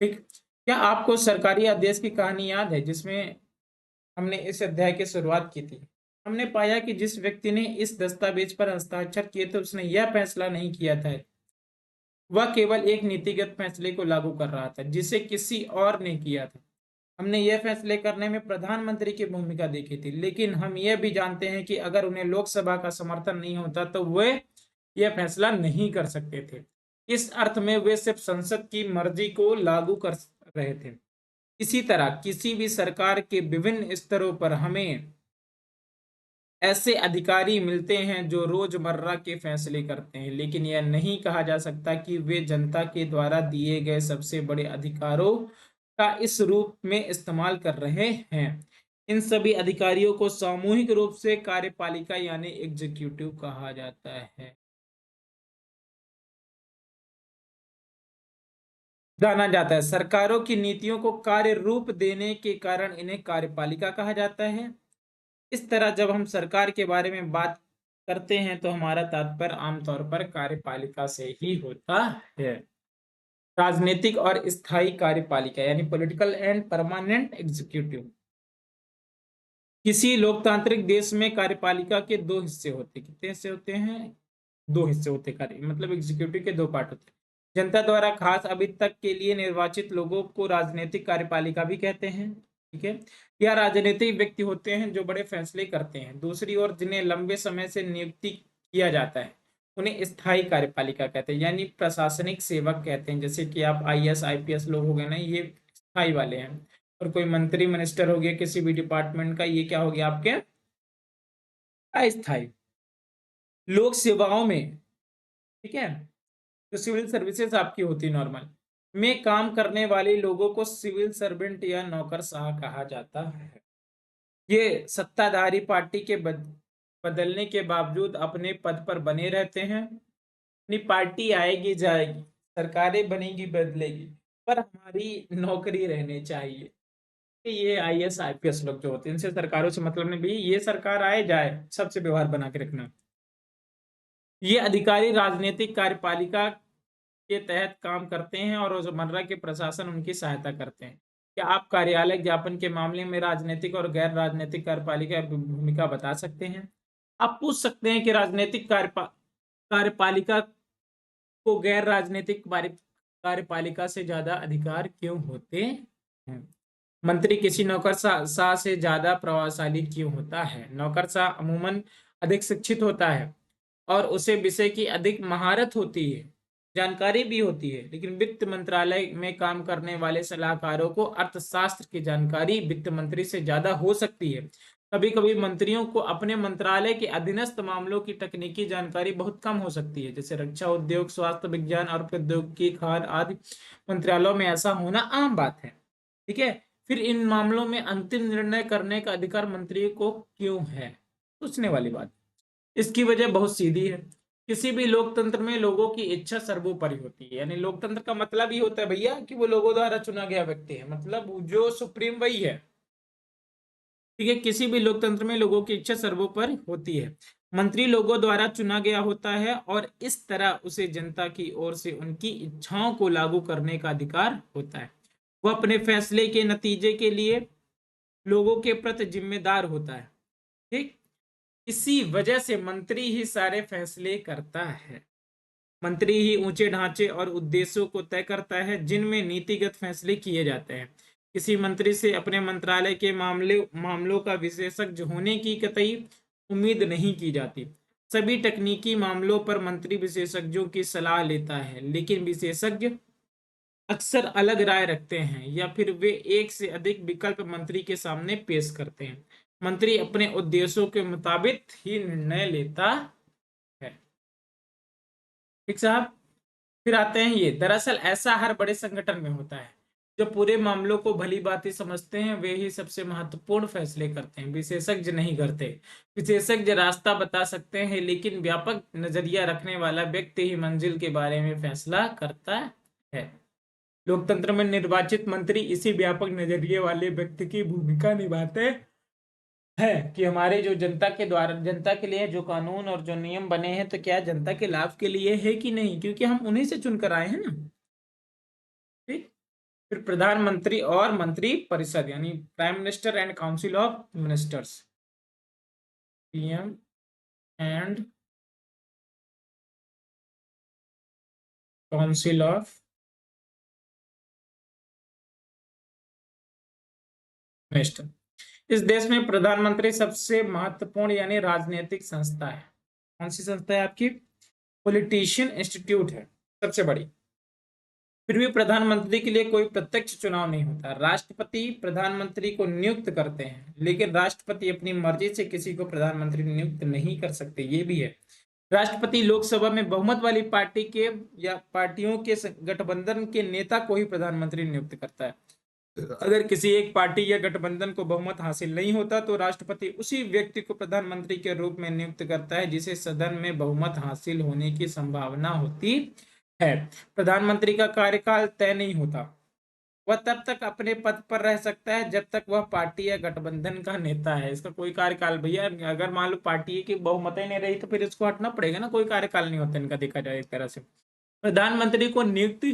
Speaker 1: ठीक, क्या आपको सरकारी आदेश की कहानी याद है जिसमें हमने इस अध्याय की शुरुआत की थी? हमने पाया कि जिस व्यक्ति ने इस दस्तावेज पर हस्ताक्षर किए थे उसने यह फैसला नहीं किया था, वह केवल एक नीतिगत फैसले को लागू कर रहा था जिसे किसी और ने किया था। हमने यह फैसले करने में प्रधानमंत्री की भूमिका देखी थी, लेकिन हम यह भी जानते हैं कि अगर उन्हें लोकसभा का समर्थन नहीं होता तो वे यह फैसला नहीं कर सकते थे। इस अर्थ में वे सिर्फ संसद की मर्जी को लागू कर रहे थे। इसी तरह किसी भी सरकार के विभिन्न स्तरों पर हमें ऐसे अधिकारी मिलते हैं जो रोजमर्रा के फैसले करते हैं, लेकिन यह नहीं कहा जा सकता कि वे जनता के द्वारा दिए गए सबसे बड़े अधिकारों का इस रूप में इस्तेमाल कर रहे हैं। इन सभी अधिकारियों को सामूहिक रूप से कार्यपालिका यानी एग्जीक्यूटिव कहा जाता है, जाना जाता है। सरकारों की नीतियों को कार्य रूप देने के कारण इन्हें कार्यपालिका कहा जाता है। इस तरह जब हम सरकार के बारे में बात करते हैं तो हमारा तात्पर्य आमतौर पर कार्यपालिका से ही होता है। राजनीतिक और स्थायी कार्यपालिका यानी पॉलिटिकल एंड परमानेंट एग्जीक्यूटिव। किसी लोकतांत्रिक देश में कार्यपालिका के 2 हिस्से होते हैं। कितने हिस्से होते हैं? 2 हिस्से होते हैं। कार्य मतलब एग्जीक्यूटिव के 2 पार्ट होते हैं। जनता द्वारा खास अभी तक के लिए निर्वाचित लोगों को राजनीतिक कार्यपालिका भी कहते हैं। ठीक है, या राजनीतिक व्यक्ति होते हैं जो बड़े फैसले करते हैं। दूसरी ओर जिन्हें लंबे समय से नियुक्ति किया जाता है उन्हें स्थायी कार्यपालिका कहते हैं, यानी प्रशासनिक सेवक कहते हैं। जैसे कि आप आईएएस आईपीएस लोग हो गए ना, ये स्थायी वाले हैं। और कोई मंत्री मिनिस्टर हो गया किसी भी डिपार्टमेंट का, ये क्या हो गया आपके अस्थायी। लोक सेवाओं में, ठीक है, जो सिविल सर्विसेज आपकी होती है नॉर्मल में काम करने वाले लोगों को सिविल सर्वेंट या नौकरशाह कहा जाता है। ये सत्ताधारी पार्टी के बदलने के बावजूद अपने पद पर बने रहते हैं। अपनी पार्टी आएगी जाएगी, सरकारें बनेगी बदलेगी, पर हमारी नौकरी रहनी चाहिए। ये आईएएस आईपीएस लोग जो होते हैं इनसे सरकारों से मतलब नहीं, भाई ये सरकार आए जाए सबसे व्यवहार बना के रखना। ये अधिकारी राजनीतिक कार्यपालिका के तहत काम करते हैं और रोजमर्रा के प्रशासन उनकी सहायता करते हैं। क्या आप कार्यालय ज्ञापन के मामले में राजनीतिक और गैर राजनीतिक कार्यपालिका की भूमिका बता सकते हैं? आप पूछ सकते हैं कि राजनीतिक कार्यपालिका को गैर राजनीतिक कार्यपालिका से ज्यादा अधिकार क्यों होते हैं? मंत्री किसी नौकरशाह से ज्यादा प्रभावशाली क्यों होता है? नौकरशाह अमूमन अधिक शिक्षित होता है और उसे विषय की अधिक महारत होती है, जानकारी भी होती है, लेकिन वित्त मंत्रालय में काम करने वाले सलाहकारों को अर्थशास्त्र की जानकारी वित्त मंत्री से ज्यादा हो सकती है। कभी कभी मंत्रियों को अपने मंत्रालय के अधीनस्थ मामलों की तकनीकी जानकारी बहुत कम हो सकती है, जैसे रक्षा उद्योग, स्वास्थ्य विज्ञान और प्रौद्योगिकी, खान आदि मंत्रालयों में ऐसा होना आम बात है। ठीक है, फिर इन मामलों में अंतिम निर्णय करने का अधिकार मंत्री को क्यों है? सोचने वाली बात। इसकी वजह बहुत सीधी है। किसी भी लोकतंत्र में लोगों की इच्छा सर्वोपरि होती है। यानी लोकतंत्र का मतलब ही होता है भैया कि वो लोगों द्वारा चुना गया व्यक्ति है, मतलब जो सुप्रीम वही है। ठीक है, किसी भी लोकतंत्र में लोगों की इच्छा सर्वोपरि होती है। मंत्री लोगों द्वारा चुना गया होता है और इस तरह उसे जनता की ओर से उनकी इच्छाओं को लागू करने का अधिकार होता है। वह अपने फैसले के नतीजे के लिए लोगों के प्रति जिम्मेदार होता है। ठीक, इसी वजह से मंत्री ही सारे फैसले करता है। मंत्री ही ऊंचे ढांचे और उद्देश्यों को तय करता है जिनमें नीतिगत फैसले किए जाते हैं। किसी मंत्री से अपने मंत्रालय के मामलों का विशेषज्ञ होने की कतई उम्मीद नहीं की जाती। सभी तकनीकी मामलों पर मंत्री विशेषज्ञों की सलाह लेता है, लेकिन विशेषज्ञ अक्सर अलग राय रखते हैं या फिर वे एक से अधिक विकल्प मंत्री के सामने पेश करते हैं। मंत्री अपने उद्देश्यों के मुताबिक ही निर्णय लेता है। ठीक साहब। फिर आते हैं ये, दरअसल ऐसा हर बड़े संगठन में होता है। जो पूरे मामलों को भली भांति समझते हैं वे ही सबसे महत्वपूर्ण फैसले करते हैं, विशेषज्ञ नहीं करते। विशेषज्ञ रास्ता बता सकते हैं, लेकिन व्यापक नजरिया रखने वाला व्यक्ति ही मंजिल के बारे में फैसला करता है। लोकतंत्र में निर्वाचित मंत्री इसी व्यापक नजरिए वाले व्यक्ति की भूमिका निभाते है कि हमारे जो जनता के द्वारा, जनता के लिए जो कानून और जो नियम बने हैं तो क्या जनता के लाभ के लिए है कि नहीं, क्योंकि हम उन्हीं से चुनकर आए हैं ना। ठीक। फिर प्रधानमंत्री और मंत्री परिषद, यानी prime minister and council of ministers, PM and council of minister. इस देश में प्रधानमंत्री सबसे महत्वपूर्ण यानी राजनीतिक संस्था है। कौन सी संस्था है आपकी? पॉलिटिशियन इंस्टीट्यूट है, सबसे बड़ी। फिर भी प्रधानमंत्री के लिए कोई प्रत्यक्ष चुनाव नहीं होता। राष्ट्रपति प्रधानमंत्री को नियुक्त करते हैं, लेकिन राष्ट्रपति अपनी मर्जी से किसी को प्रधानमंत्री नियुक्त नहीं कर सकते, ये भी है। राष्ट्रपति लोकसभा में बहुमत वाली पार्टी के या पार्टियों के गठबंधन के नेता को ही प्रधानमंत्री नियुक्त करता है। अगर किसी एक पार्टी या गठबंधन को बहुमत हासिल नहीं होता तो राष्ट्रपति उसी व्यक्ति को प्रधानमंत्री के रूप में नियुक्त करता है जिसे सदन में बहुमत हासिल होने की संभावना होती है। प्रधानमंत्री का कार्यकाल तय नहीं होता। वह तब तक अपने पद पर रह सकता है जब तक वह पार्टी या गठबंधन का नेता है। इसका कोई कार्यकाल भैया, अगर मान लो पार्टी की बहुमत ही नहीं रही तो फिर इसको हटना पड़ेगा ना, कोई कार्यकाल नहीं होता इनका, देखा जाए एक तरह से। प्रधानमंत्री को नियुक्ति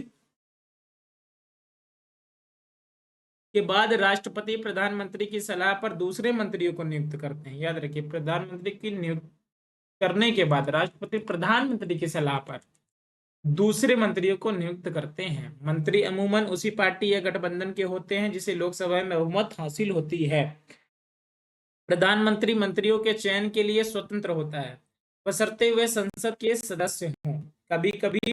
Speaker 1: के बाद राष्ट्रपति प्रधानमंत्री की सलाह पर दूसरे मंत्रियों को नियुक्त करते हैं। याद रखिए, प्रधानमंत्री की नियुक्त करने के बाद राष्ट्रपति प्रधानमंत्री की सलाह पर दूसरे मंत्रियों को नियुक्त करते हैं। मंत्री अमूमन उसी पार्टी या गठबंधन के होते हैं जिसे लोकसभा में बहुमत हासिल होती है। प्रधानमंत्री मंत्रियों के चयन के लिए स्वतंत्र होता है, बशर्ते वे संसद के सदस्य हों। कभी कभी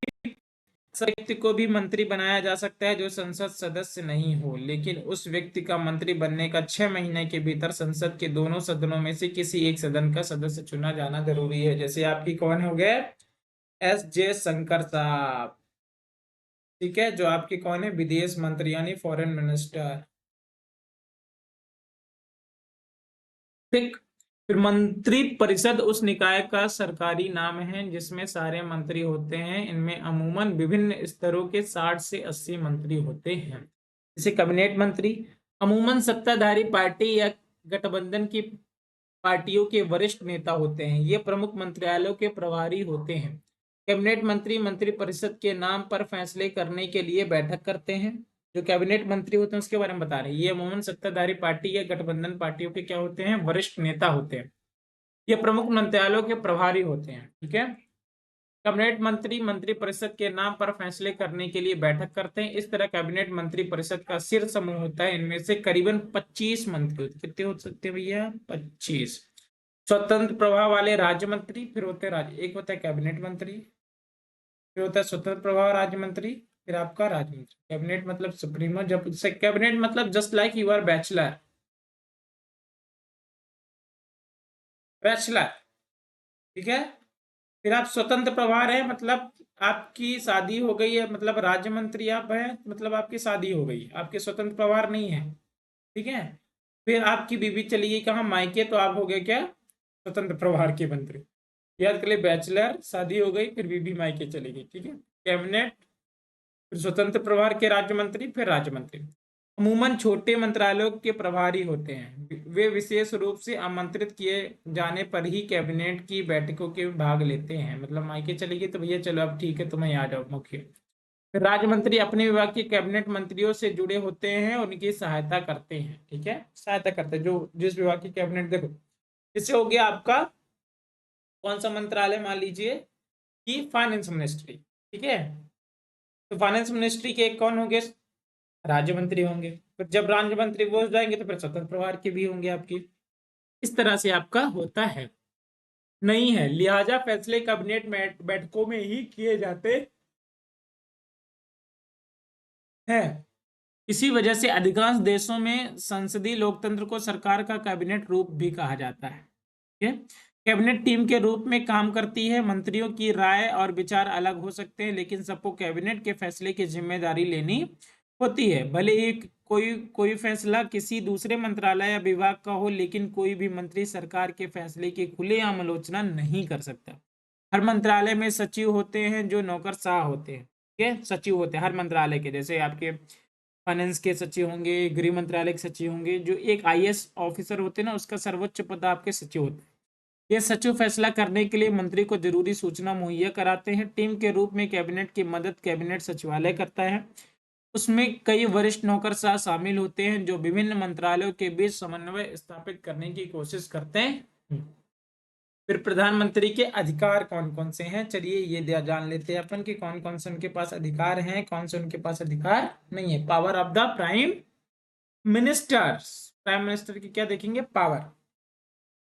Speaker 1: व्यक्ति को भी मंत्री बनाया जा सकता है जो संसद सदस्य नहीं हो, लेकिन उस व्यक्ति का मंत्री बनने का 6 महीने के भीतर संसद के दोनों सदनों में से किसी एक सदन का सदस्य चुना जाना जरूरी है। जैसे आपकी कौन हो गए? एस जे शंकर साहब। ठीक है, जो आपके कौन है? विदेश मंत्री यानी फॉरेन मिनिस्टर। ठीक। फिर मंत्री परिषद उस निकाय का सरकारी नाम है जिसमें सारे मंत्री होते हैं। इनमें अमूमन विभिन्न स्तरों के 60 से 80 मंत्री होते हैं। जैसे कैबिनेट मंत्री अमूमन सत्ताधारी पार्टी या गठबंधन की पार्टियों के वरिष्ठ नेता होते हैं। ये प्रमुख मंत्रालयों के प्रभारी होते हैं। कैबिनेट मंत्री मंत्री परिषद के नाम पर फैसले करने के लिए बैठक करते हैं। जो कैबिनेट मंत्री होते हैं उसके बारे में बता रहे हैं। ये अमूमन सत्ताधारी पार्टी या गठबंधन पार्टियों के क्या होते हैं? वरिष्ठ नेता होते हैं। ये प्रमुख मंत्रालयों के प्रभारी होते हैं। ठीक है। कैबिनेट मंत्री मंत्री परिषद के नाम पर फैसले करने के लिए बैठक करते हैं। इस तरह कैबिनेट मंत्री परिषद का शीर्ष समूह होता है। इनमें से करीबन 25 मंत्री होते हैं। कितने हो सकते हैं भैया? 25। स्वतंत्र प्रभाव वाले राज्य मंत्री, फिर होते हैं राज्य, एक होता है कैबिनेट मंत्री, फिर होता है स्वतंत्र प्रभाव राज्य मंत्री, फिर आपका राज्य मंत्री। कैबिनेट मतलब सुप्रीमो, जब से कैबिनेट मतलब just like you are bachelor, bachelor. ठीक है। फिर आप स्वतंत्र प्रभार है, मतलब आपकी शादी हो गई है, मतलब राज्य मंत्री आप हैं, मतलब आपकी शादी हो गई, आपके स्वतंत्र प्रभार नहीं है। ठीक है। फिर आपकी बीवी चली गई कहाँ? मायके, तो आप हो गए क्या? स्वतंत्र प्रभार के मंत्री। याद कर ले, बैचलर, शादी हो गई, फिर बीवी मायके चली गई। ठीक है। कैबिनेट, फिर स्वतंत्र प्रभार के राज्य मंत्री, फिर राज्य मंत्री। अमूमन छोटे मंत्रालयों के प्रभारी होते हैं। वे विशेष रूप से आमंत्रित किए जाने पर ही कैबिनेट की बैठकों के भाग लेते हैं। मतलब मायके चली गई तो भैया चलो अब ठीक है तुम्हें आ जाओ मुख्य। फिर राज्य मंत्री अपने विभाग के कैबिनेट मंत्रियों से जुड़े होते हैं, उनकी सहायता करते हैं। ठीक है। सहायता करते हैं जो जिस विभाग की कैबिनेट, देखो इससे हो गया आपका कौन सा मंत्रालय, मान लीजिए कि फाइनेंस मिनिस्ट्री। ठीक है। तो फाइनेंस मिनिस्ट्री के कौन होंगे? राज्य मंत्री होंगे। फिर जब राज्य मंत्री वो हो जाएंगे तो फिर स्वतंत्र प्रभार के भी होंगे आपकी। इस तरह से आपका होता है। नहीं है, लिहाजा फैसले कैबिनेट बैठकों में ही किए जाते हैं। इसी वजह से अधिकांश देशों में संसदीय लोकतंत्र को सरकार का कैबिनेट रूप भी कहा जाता है। ठीक है। कैबिनेट टीम के रूप में काम करती है। मंत्रियों की राय और विचार अलग हो सकते हैं, लेकिन सबको कैबिनेट के फैसले की जिम्मेदारी लेनी होती है। भले ही कोई कोई फैसला किसी दूसरे मंत्रालय या विभाग का हो, लेकिन कोई भी मंत्री सरकार के फैसले की खुलेआम आलोचना नहीं कर सकता। हर मंत्रालय में सचिव होते हैं जो नौकरशाह होते हैं। ठीक है। सचिव होते हैं हर मंत्रालय के, जैसे आपके फाइनेंस के सचिव होंगे, गृह मंत्रालय के सचिव होंगे, जो एक आईएएस ऑफिसर होते हैं ना, उसका सर्वोच्च पद आपके सचिव होते हैं। ये सचिव फैसला करने के लिए मंत्री को जरूरी सूचना मुहैया कराते हैं। टीम के रूप में कैबिनेट की मदद कैबिनेट सचिवालय करता है। उसमें कई वरिष्ठ नौकरशाह शामिल होते हैं जो विभिन्न मंत्रालयों के बीच समन्वय स्थापित करने की कोशिश करते हैं। फिर प्रधानमंत्री के अधिकार कौन कौन से हैं, चलिए ये जान लेते हैं अपन कि कौन कौन से उनके पास अधिकार हैं, कौन से उनके पास अधिकार नहीं है। Power of the prime ministers. Prime minister की क्या देखेंगे? पावर।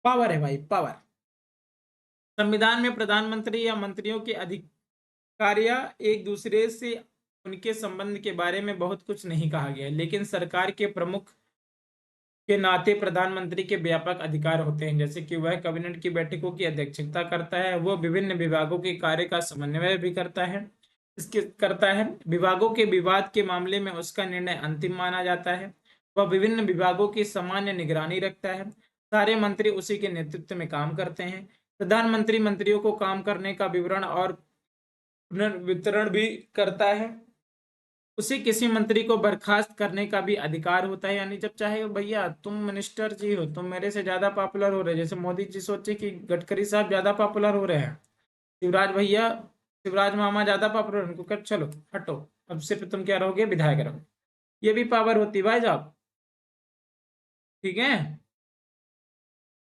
Speaker 1: पावर है भाई, पावर। संविधान में प्रधानमंत्री या मंत्रियों के अधिकारिया एक दूसरे से उनके संबंध के बारे में बहुत कुछ नहीं कहा गया है, लेकिन सरकार के प्रमुख के नाते प्रधानमंत्री के व्यापक अधिकार होते हैं, जैसे कि वह कैबिनेट की बैठकों की अध्यक्षता करता है, वो विभिन्न विभागों के कार्य का समन्वय भी करता है। विभागों के विवाद के मामले में उसका निर्णय अंतिम माना जाता है। वह विभिन्न विभागों की सामान्य निगरानी रखता है। सारे मंत्री उसी के नेतृत्व में काम करते हैं। प्रधानमंत्री मंत्रियों को काम करने का विवरण और पुनर्वितरण भी करता है। उसे किसी मंत्री को बर्खास्त करने का भी अधिकार होता है, यानी जब चाहे भैया तुम मिनिस्टर जी हो, तुम मेरे से ज्यादा पॉपुलर हो रहे, जैसे मोदी जी सोचे कि गडकरी साहब ज्यादा पॉपुलर हो रहे हैं, शिवराज मामा ज्यादा पॉपुलर, उनको कर चलो हटो, अब सिर्फ तुम क्या रहोगे? विधायक रहो। ये भी पावर होती है भाई साहब। ठीक है।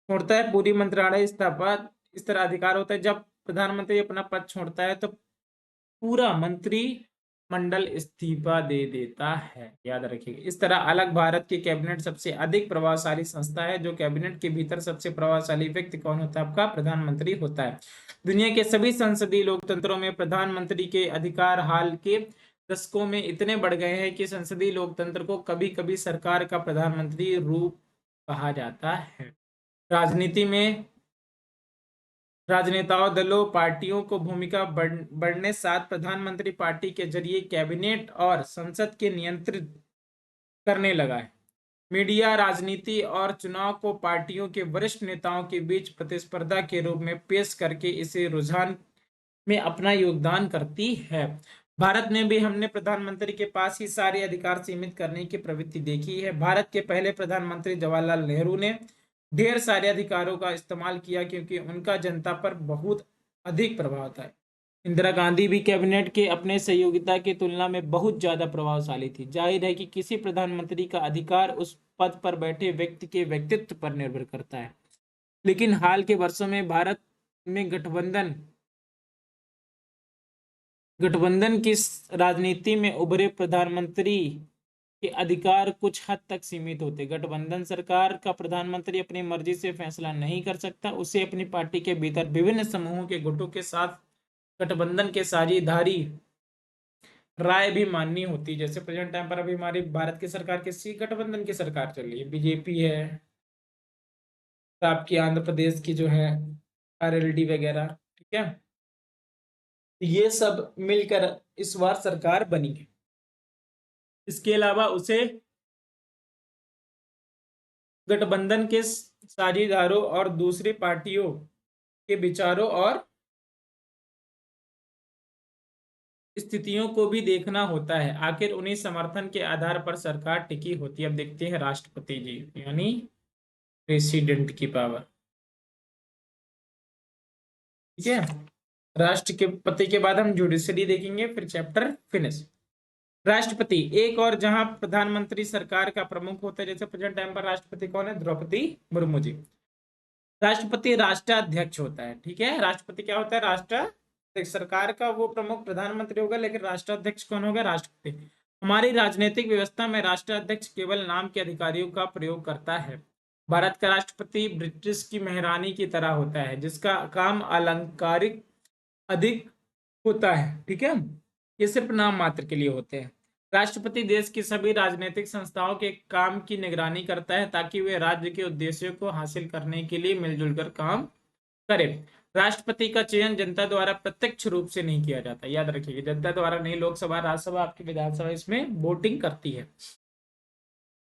Speaker 1: छोड़ता है पूरी मंत्रालय इस्तीफा, इस तरह अधिकार होता है। जब प्रधानमंत्री अपना पद छोड़ता है तो पूरा मंत्री मंडल इस्तीफा दे देता है, याद रखिएगा। इस तरह अलग भारत की कैबिनेट सबसे अधिक प्रभावशाली संस्था है। जो कैबिनेट के भीतर सबसे प्रभावशाली व्यक्ति कौन होता है? आपका प्रधानमंत्री होता है। दुनिया के सभी संसदीय लोकतंत्रों में प्रधानमंत्री के अधिकार हाल के दशकों में इतने बढ़ गए हैं कि संसदीय लोकतंत्र को कभी कभी सरकार का प्रधानमंत्री रूप कहा जाता है। राजनीति में राजनेताओं, दलों, पार्टियों को भूमिका बढ़ने साथ प्रधानमंत्री पार्टी के जरिए कैबिनेट और संसद के नियंत्रित करने लगा है। मीडिया राजनीति और चुनाव को पार्टियों के वरिष्ठ नेताओं के बीच प्रतिस्पर्धा के रूप में पेश करके इसे रुझान में अपना योगदान करती है। भारत में भी हमने प्रधानमंत्री के पास ही सारे अधिकार सीमित करने की प्रवृत्ति देखी है। भारत के पहले प्रधानमंत्री जवाहरलाल नेहरू ने ढेर सारे अधिकारों का इस्तेमाल किया क्योंकि उनका जनता पर बहुत अधिक प्रभाव था। इंदिरा गांधी भी कैबिनेट के अपने सहयोगिता की तुलना में बहुत ज्यादा प्रभावशाली थी। जाहिर है कि किसी प्रधानमंत्री का अधिकार उस पद पर बैठे व्यक्ति के व्यक्तित्व पर निर्भर करता है, लेकिन हाल के वर्षों में भारत में गठबंधन की राजनीति में उभरे प्रधानमंत्री के अधिकार कुछ हद तक सीमित होते। गठबंधन सरकार का प्रधानमंत्री अपनी मर्जी से फैसला नहीं कर सकता, उसे अपनी पार्टी के भीतर विभिन्न समूहों के गुटों के साथ गठबंधन के साझेदारी राय भी माननी होती। जैसे प्रेजेंट टाइम पर अभी हमारी भारत की सरकार किसी गठबंधन की सरकार चल रही है, बीजेपी है, तो आपकी आंध्र प्रदेश की जो है आरएलडी वगैरह, ठीक है, ये सब मिलकर इस बार सरकार बनी है। इसके अलावा उसे गठबंधन के साझेदारों और दूसरी पार्टियों के विचारों और स्थितियों को भी देखना होता है। आखिर उन्हीं समर्थन के आधार पर सरकार टिकी होती है। अब देखते हैं राष्ट्रपति जी यानी प्रेसिडेंट की पावर, ठीक है। राष्ट्रपति के बाद हम जुडिशरी देखेंगे, फिर चैप्टर फिनिश। राष्ट्रपति एक और जहां प्रधानमंत्री सरकार का प्रमुख होता है, जैसे प्रेजेंट टाइम पर राष्ट्रपति कौन है, द्रौपदी मुर्मू जी। राष्ट्रपति राष्ट्राध्यक्ष होता है, ठीक है। राष्ट्रपति क्या होता है, राष्ट्र सरकार का वो प्रमुख प्रधानमंत्री होगा, लेकिन राष्ट्राध्यक्ष कौन होगा, राष्ट्रपति। हमारी राजनीतिक व्यवस्था में राष्ट्राध्यक्ष केवल नाम के अधिकारियों का प्रयोग करता है। भारत का राष्ट्रपति ब्रिटिश की महारानी की तरह होता है, जिसका काम अलंकारिक अधिक होता है, ठीक है। ये सिर्फ नाम मात्र के लिए होते हैं। राष्ट्रपति देश की सभी राजनीतिक संस्थाओं के काम की निगरानी करता है ताकि वे राज्य के उद्देश्यों को हासिल करने के लिए मिलजुल कर काम करें। राष्ट्रपति का चयन जनता द्वारा प्रत्यक्ष रूप से नहीं किया जाता, याद रखिएगा, जनता द्वारा नहीं। लोकसभा, राज्यसभा, आपकी विधानसभा इसमें वोटिंग करती है।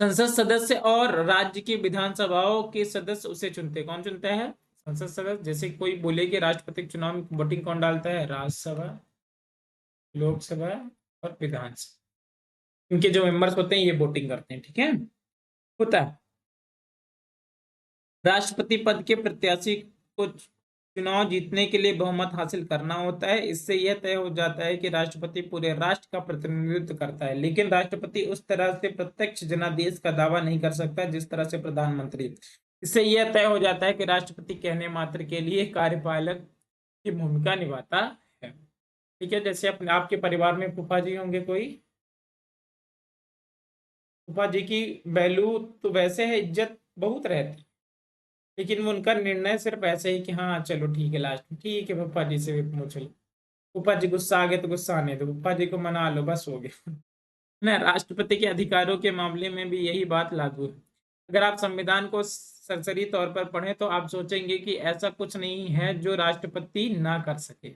Speaker 1: संसद सदस्य और राज्य की विधानसभाओं के सदस्य उसे चुनते। कौन चुनता है, संसद सदस्य। जैसे कोई बोले कि राष्ट्रपति चुनाव में वोटिंग कौन डालता है, राज्यसभा, लोकसभा और विधानसभा, इनके जो मेंबर्स होते हैं ये वोटिंग करते हैं, ठीक है, होता है। राष्ट्रपति पद के प्रत्याशी को चुनाव जीतने के लिए बहुमत हासिल करना होता है। इससे यह तय हो जाता है कि राष्ट्रपति पूरे राष्ट्र का प्रतिनिधित्व करता है, लेकिन राष्ट्रपति उस तरह से प्रत्यक्ष जनादेश का दावा नहीं कर सकता जिस तरह से प्रधानमंत्री। इससे यह तय हो जाता है कि राष्ट्रपति कहने मात्र के लिए कार्यपालक की भूमिका निभाता है, ठीक है। जैसे अपने आपके परिवार में फूफा जी होंगे कोई, फूफा जी की वैल्यू तो वैसे है, इज्जत बहुत रहती, लेकिन वो उनका निर्णय सिर्फ ऐसे ही कि हाँ चलो ठीक है, लास्ट में ठीक है फूफा जी से भी पूछ लो, फूफा जी गुस्सा आ गए तो गुस्सा आने दो, फूफा जी को मना लो, बस हो गया ना। राष्ट्रपति के अधिकारों के मामले में भी यही बात लागू है। अगर आप संविधान को सरसरी तौर पर पढ़ें तो आप सोचेंगे कि ऐसा कुछ नहीं है जो राष्ट्रपति ना कर सके।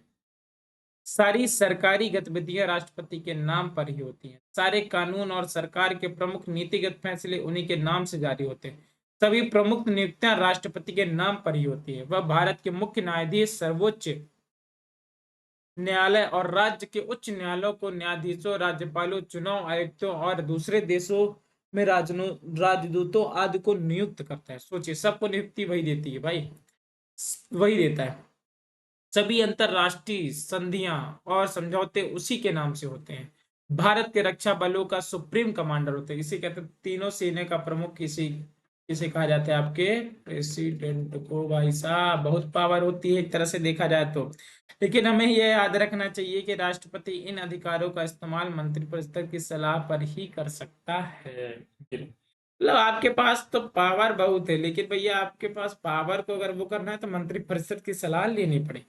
Speaker 1: सारी सरकारी गतिविधियां राष्ट्रपति के नाम पर ही होती हैं। सारे कानून और सरकार के प्रमुख नीतिगत फैसले उन्हीं के नाम से जारी होते हैं। सभी प्रमुख नियुक्तियां राष्ट्रपति के नाम पर ही होती है। वह भारत के मुख्य न्यायाधीश, सर्वोच्च न्यायालय और राज्य के उच्च न्यायालयों को न्यायाधीशों, राज्यपालों, चुनाव आयुक्तों और दूसरे देशों में राजदूतों आदि को नियुक्त करता है। सोचिए, सबको नियुक्ति वही देती है भाई, वही देता है। सभी अंतरराष्ट्रीय संधियां और समझौते उसी के नाम से होते हैं। भारत के रक्षा बलों का सुप्रीम कमांडर होते हैं, इसे कहते हैं तीनों सेना का प्रमुख। किसी किसे कहा जाता है, आपके प्रेसिडेंट को। भाई साहब बहुत पावर होती है एक तरह से देखा जाए तो, लेकिन हमें यह याद रखना चाहिए कि राष्ट्रपति इन अधिकारों का इस्तेमाल मंत्रिपरिषद की सलाह पर ही कर सकता है। मतलब आपके पास तो पावर बहुत है, लेकिन भैया आपके पास पावर को अगर वो करना है तो मंत्रिपरिषद की सलाह लेनी पड़ेगी।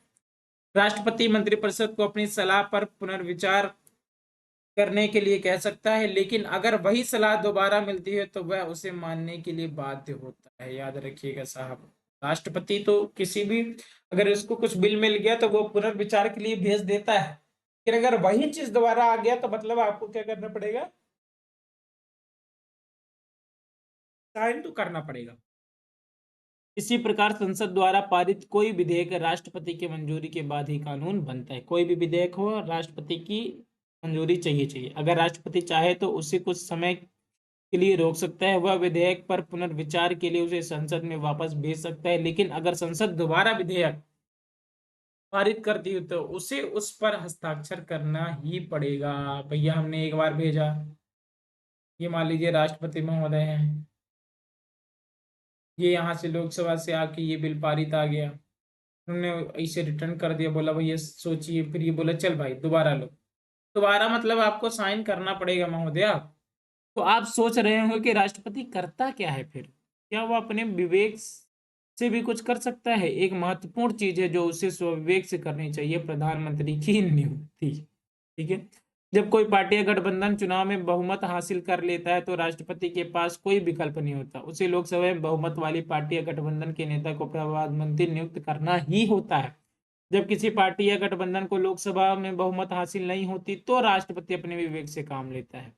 Speaker 1: राष्ट्रपति मंत्रिपरिषद को अपनी सलाह पर पुनर्विचार करने के लिए कह सकता है, लेकिन अगर वही सलाह दोबारा मिलती है तो वह उसे मानने के लिए बाध्य होता है। याद रखिएगा साहब, राष्ट्रपति तो किसी भी, अगर इसको कुछ बिल मिल गया तो वो पुनर्विचार के लिए भेज देता है, फिर अगर वही चीज दोबारा आ गया तो मतलब आपको क्या करना पड़ेगा, साइन तो करना पड़ेगा। इसी प्रकार संसद द्वारा पारित कोई विधेयक राष्ट्रपति की मंजूरी के बाद ही कानून बनता है। कोई भी विधेयक हो, राष्ट्रपति की मंजूरी चाहिए। अगर राष्ट्रपति चाहे तो उसे कुछ समय के लिए रोक सकता है, वह विधेयक पर पुनर्विचार के लिए उसे संसद में वापस भेज सकता है। लेकिन अगर संसद दोबारा विधेयक पारित करती है तो उसे उस पर हस्ताक्षर करना ही पड़ेगा। भैया हमने एक बार भेजा, ये मान लीजिए राष्ट्रपति महोदय हैं, ये यहाँ से लोकसभा से आके ये बिल पारित आ गया, उन्होंने इसे रिटर्न कर दिया, बोला भैया सोचिए, फिर ये बोला चल भाई दोबारा लो। दोबारा मतलब आपको साइन करना पड़ेगा महोदया। तो आप सोच रहे होंगे कि राष्ट्रपति करता क्या है फिर? क्या वो अपने विवेक से भी कुछ कर सकता है? एक महत्वपूर्ण चीज है जो उसे स्वविवेक से करनी चाहिए, प्रधानमंत्री की नियुक्ति। ठीक है, जब कोई पार्टी या गठबंधन चुनाव में बहुमत हासिल कर लेता है तो राष्ट्रपति के पास कोई विकल्प नहीं होता, उसे लोकसभा में बहुमत वाली पार्टी या गठबंधन के नेता को प्रधानमंत्री नियुक्त करना ही होता है। जब किसी पार्टी या गठबंधन को लोकसभा में बहुमत हासिल नहीं होती तो राष्ट्रपति अपने विवेक से काम लेता है।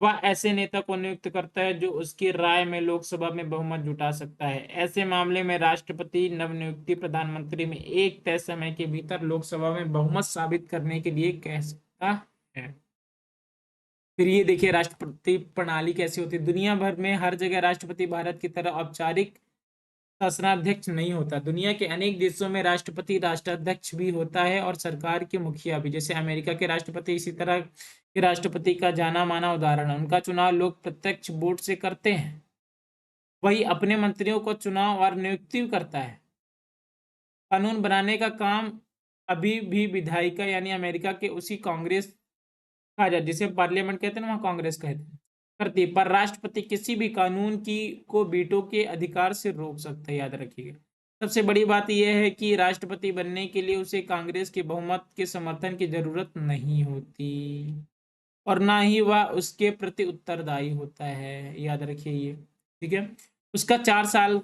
Speaker 1: वह ऐसे नेता को नियुक्त करता है जो उसकी राय में लोकसभा में बहुमत जुटा सकता है। ऐसे मामले में राष्ट्रपति नवनियुक्त प्रधानमंत्री में एक तय समय के भीतर लोकसभा में बहुमत साबित करने के लिए कह सकता है। फिर ये देखिए राष्ट्रपति प्रणाली कैसी होती है। दुनिया भर में हर जगह राष्ट्रपति भारत की तरह औपचारिक शासनाध्यक्ष नहीं होता। दुनिया के अनेक देशों में राष्ट्रपति राष्ट्राध्यक्ष भी होता है और सरकार के मुखिया भी। जैसे अमेरिका के राष्ट्रपति इसी तरह के राष्ट्रपति का जाना माना उदाहरण है। उनका चुनाव लोग प्रत्यक्ष वोट से करते हैं, वही अपने मंत्रियों को चुनाव और नियुक्ति करता है। कानून बनाने का काम अभी भी विधायिका यानी अमेरिका के उसी कांग्रेस कहा जाए, जिसे पार्लियामेंट कहते हैं ना, वहाँ कांग्रेस कहते हैं, करती है। पर राष्ट्रपति किसी भी कानून की को वीटो के अधिकार से रोक सकता है, याद रखिएगा। सबसे बड़ी बात यह है कि राष्ट्रपति बनने के लिए उसे कांग्रेस के बहुमत के समर्थन की जरूरत नहीं होती और ना ही वह उसके प्रति उत्तरदायी होता है, याद रखिए ये। ठीक है, उसका 4 साल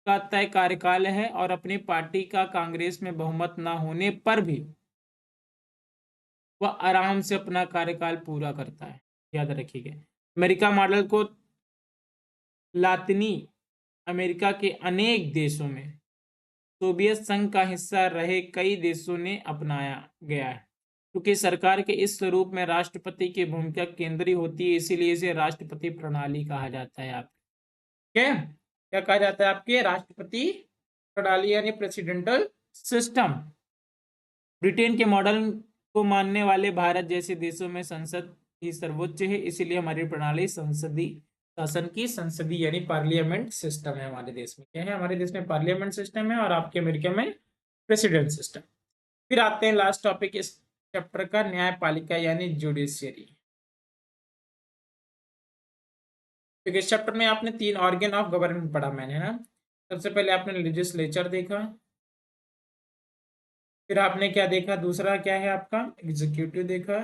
Speaker 1: का तय कार्यकाल है और अपनी पार्टी का कांग्रेस में बहुमत ना होने पर भी वह आराम से अपना कार्यकाल पूरा करता है, याद रखिएगा। अमेरिका मॉडल को लातिनी अमेरिका के अनेक देशों में सोवियत संघ का हिस्सा रहे कई देशों ने अपनाया गया है। क्योंकि सरकार के इस स्वरूप में राष्ट्रपति की भूमिका केंद्रीय होती है, इसीलिए इसे राष्ट्रपति प्रणाली कहा जाता है। आप क्या कहा जाता है? आपके राष्ट्रपति प्रणाली यानी प्रेसिडेंटल सिस्टम। ब्रिटेन के मॉडल को मानने वाले भारत जैसे देशों में संसद ही सर्वोच्च है, इसीलिए हमारी प्रणाली संसदीय शासन की संसदीय यानी पार्लियामेंट सिस्टम है। हमारे देश में क्या है? हमारे देश में पार्लियामेंट सिस्टम है और आपके अमेरिका में प्रेसिडेंट सिस्टम। फिर आते हैं लास्ट टॉपिक इस चैप्टर का, न्यायपालिका यानी जुडिशियरी। तो इस चैप्टर में आपने 3 ऑर्गन ऑफ गवर्नमेंट पढ़ा मैंने ना। सबसे पहले आपने लेजिस्लेचर देखा, फिर आपने क्या देखा, दूसरा क्या है आपका एग्जीक्यूटिव देखा,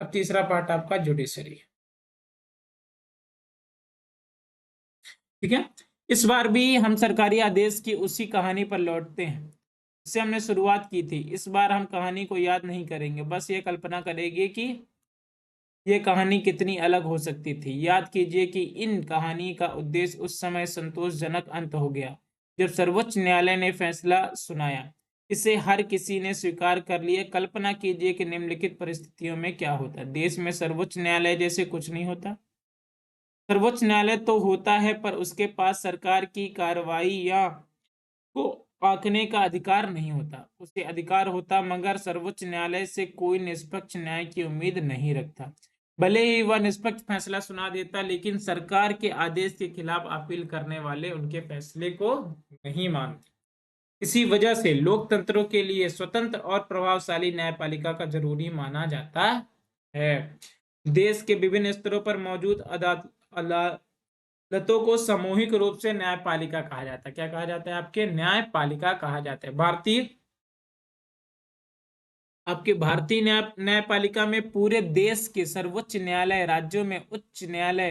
Speaker 1: अब तीसरा पार्ट आपका जुडिशरी। ठीक है, इस बार भी हम सरकारी आदेश की उसी कहानी पर लौटते हैं जिससे हमने शुरुआत की थी। इस बार हम कहानी को याद नहीं करेंगे, बस ये कल्पना करेंगे कि ये कहानी कितनी अलग हो सकती थी। याद कीजिए कि इन कहानी का उद्देश्य उस समय संतोषजनक अंत हो गया जब सर्वोच्च न्यायालय ने फैसला सुनाया। इसे हर किसी ने स्वीकार कर लिया। कल्पना कीजिए कि निम्नलिखित परिस्थितियों में क्या होता। देश में सर्वोच्च न्यायालय जैसे कुछ नहीं होता। सर्वोच्च न्यायालय तो होता है पर उसके पास सरकार की कार्रवाई या को आंकने का अधिकार नहीं होता। उसे अधिकार होता मगर सर्वोच्च न्यायालय से कोई निष्पक्ष न्याय की उम्मीद नहीं रखता। भले ही वह निष्पक्ष फैसला सुना देता, लेकिन सरकार के आदेश के खिलाफ अपील करने वाले उनके फैसले को नहीं मानते। इसी वजह से लोकतंत्रों के लिए स्वतंत्र और प्रभावशाली न्यायपालिका का जरूरी माना जाता है। देश के विभिन्न स्तरों पर मौजूद अदालतों को सामूहिक रूप से न्यायपालिका कहा जाता है। क्या कहा जाता है? आपके न्यायपालिका कहा जाता है। भारतीय न्यायपालिका में पूरे देश के सर्वोच्च न्यायालय, राज्यों में उच्च न्यायालय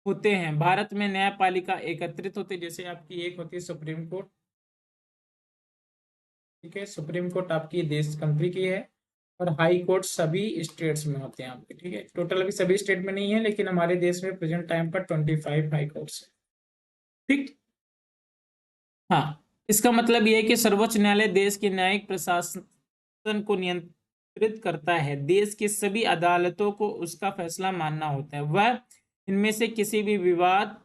Speaker 1: होते हैं। भारत में न्यायपालिका एकत्रित होती है, जैसे आपकी एक होती है सुप्रीम कोर्ट। ठीक है, सुप्रीम कोर्ट आपकी देश कंट्री की है और हाई कोर्ट सभी स्टेट्स में होते हैं आपके, ठीक है। टोटल अभी सभी स्टेट में नहीं है, लेकिन हमारे देश में प्रेजेंट टाइम पर 25 हाई कोर्ट्स है, ठीक। हाँ, इसका मतलब यह है कि सर्वोच्च न्यायालय देश के न्यायिक प्रशासन को नियंत्रित करता है। देश की सभी अदालतों को उसका फैसला मानना होता है। वह इनमें से किसी भी विवाद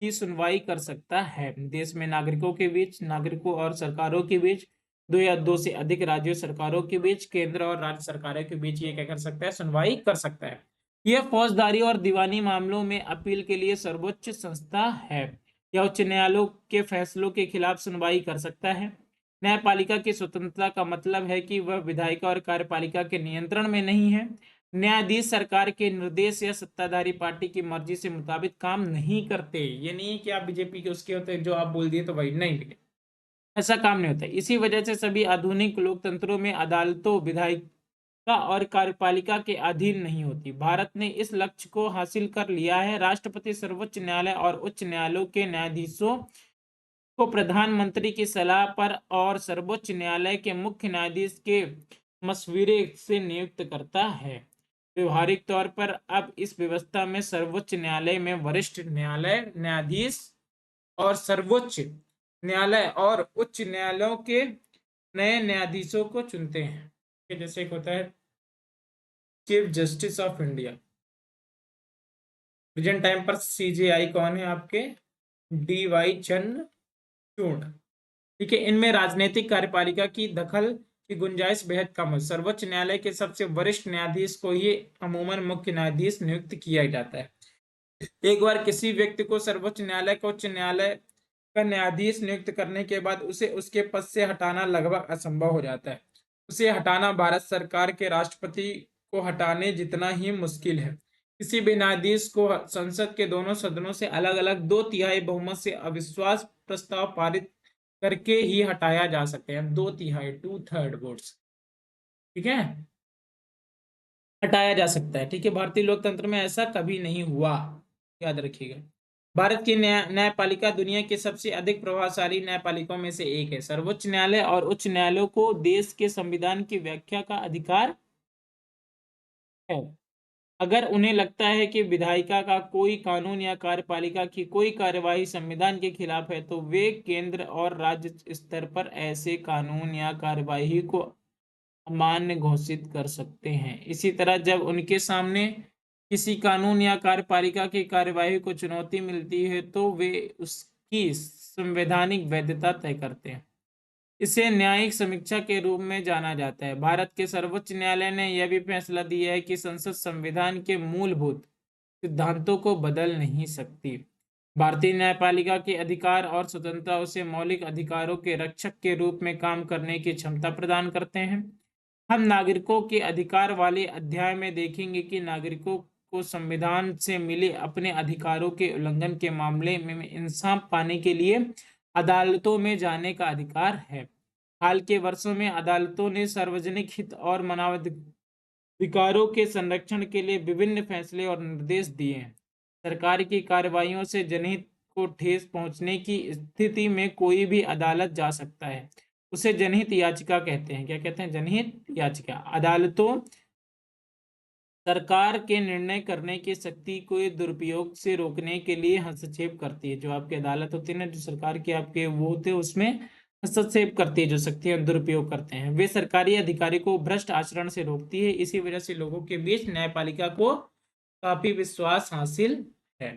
Speaker 1: की सुनवाई कर सकता है। देश में नागरिकों के बीच, नागरिकों और सरकारों के बीच, दो या दो से अधिक राज्यों सरकारों के बीच, केंद्र और राज्य सरकारों के बीच ये क्या कर सकता है, सुनवाई कर सकता है। यह फौजदारी और दीवानी मामलों में अपील के लिए सर्वोच्च संस्था है। यह उच्च न्यायालयों के फैसलों के खिलाफ सुनवाई कर सकता है। न्यायपालिका की स्वतंत्रता का मतलब है कि वह विधायिका और कार्यपालिका के नियंत्रण में नहीं है। न्यायाधीश सरकार के निर्देश या सत्ताधारी पार्टी की मर्जी से मुताबिक काम नहीं करते। ये नहीं है कि आप बीजेपी के उसके होते हैं, जो आप बोल दिए तो वही नहीं, ऐसा काम नहीं होता। इसी वजह से सभी आधुनिक लोकतंत्रों में अदालतों विधायिका और कार्यपालिका के अधीन नहीं होती। भारत ने इस लक्ष्य को हासिल कर लिया है। राष्ट्रपति, सर्वोच्च न्यायालय और उच्च न्यायालयों के न्यायाधीशों को प्रधानमंत्री की सलाह पर और सर्वोच्च न्यायालय के मुख्य न्यायाधीश के मशविरे से नियुक्त करता है। व्यवहारिक तौर पर अब इस व्यवस्था में सर्वोच्च न्यायालय में वरिष्ठ न्यायालय न्यायाधीश और सर्वोच्च न्यायालय और उच्च न्यायालयों के नए न्यायाधीशों को चुनते हैं। जैसे एक होता है chief justice of India. Present time पर सीजेआई कौन है आपके, DY चंद्रचूड़, ठीक है। इनमें राजनीतिक कार्यपालिका की दखल की गुंजाइश बेहद कम है। सर्वोच्च न्यायालय के सबसे वरिष्ठ न्यायाधीश को ही अमूमन मुख्य न्यायाधीश नियुक्त किया जाता है। एक बार किसी व्यक्ति को सर्वोच्च न्यायालय को उच्च न्यायालय का न्यायाधीश नियुक्त करने के बाद उसे उसके पद से हटाना लगभग असंभव हो जाता है। उसे हटाना भारत सरकार के राष्ट्रपति को हटाने जितना ही मुश्किल है। किसी भी न्यायाधीश को संसद के दोनों सदनों से अलग अलग 2/3 बहुमत से अविश्वास प्रस्ताव पारित करके ही हटाया जा सकते हैं। 2/3 2/3 वोट्स, ठीक है, हटाया जा सकता है, ठीक है। भारतीय लोकतंत्र में ऐसा कभी नहीं हुआ, याद रखिएगा। भारत की न्यायपालिका दुनिया के सबसे अधिक प्रभावशाली न्यायपालिकाओं में से एक है। सर्वोच्च न्यायालय और उच्च न्यायालयों को देश के संविधान की व्याख्या का अधिकार है। अगर उन्हें लगता है कि विधायिका का कोई कानून या कार्यपालिका की कोई कार्यवाही संविधान के खिलाफ है, तो वे केंद्र और राज्य स्तर पर ऐसे कानून या कार्यवाही को अमान्य घोषित कर सकते हैं। इसी तरह जब उनके सामने किसी कानून या कार्यपालिका की कार्यवाही को चुनौती मिलती है, तो वे उसकी संवैधानिक वैधता तय करते हैं। इसे न्यायिक समीक्षा के रूप में जाना जाता है। भारत के सर्वोच्च न्यायालय ने यह भी फैसला दिया है कि संसद संविधान के मूलभूत सिद्धांतों को बदल नहीं सकती। भारतीय न्यायपालिका के अधिकार और स्वतंत्रता उसे मौलिक अधिकारों के रक्षक के रूप में काम करने की क्षमता प्रदान करते हैं। हम नागरिकों के अधिकार वाले अध्याय में देखेंगे कि नागरिकों को संविधान से मिले अपने अधिकारों के उल्लंघन के मामले में इंसाफ पाने के लिए अदालतों में जाने का अधिकार है। हाल के वर्षों में अदालतों ने सार्वजनिक हित और मानवाधिकारों के संरक्षण के लिए विभिन्न फैसले और निर्देश दिए हैं। सरकार की कार्रवाइयों से जनहित को ठेस पहुंचने की स्थिति में कोई भी अदालत जा सकता है। उसे जनहित याचिका कहते हैं। क्या कहते हैं? जनहित याचिका। अदालतों सरकार के निर्णय करने की शक्ति को दुरुपयोग से रोकने के लिए हस्तक्षेप करती है। जो आपकी अदालत होती है ना, जो सरकार के आपके वो होते हैं, उसमें हस्तक्षेप करती है, जो शक्तियां दुरुपयोग करते हैं। वे सरकारी अधिकारी को भ्रष्ट आचरण से रोकती है। इसी वजह से लोगों के बीच न्यायपालिका को काफी विश्वास हासिल है।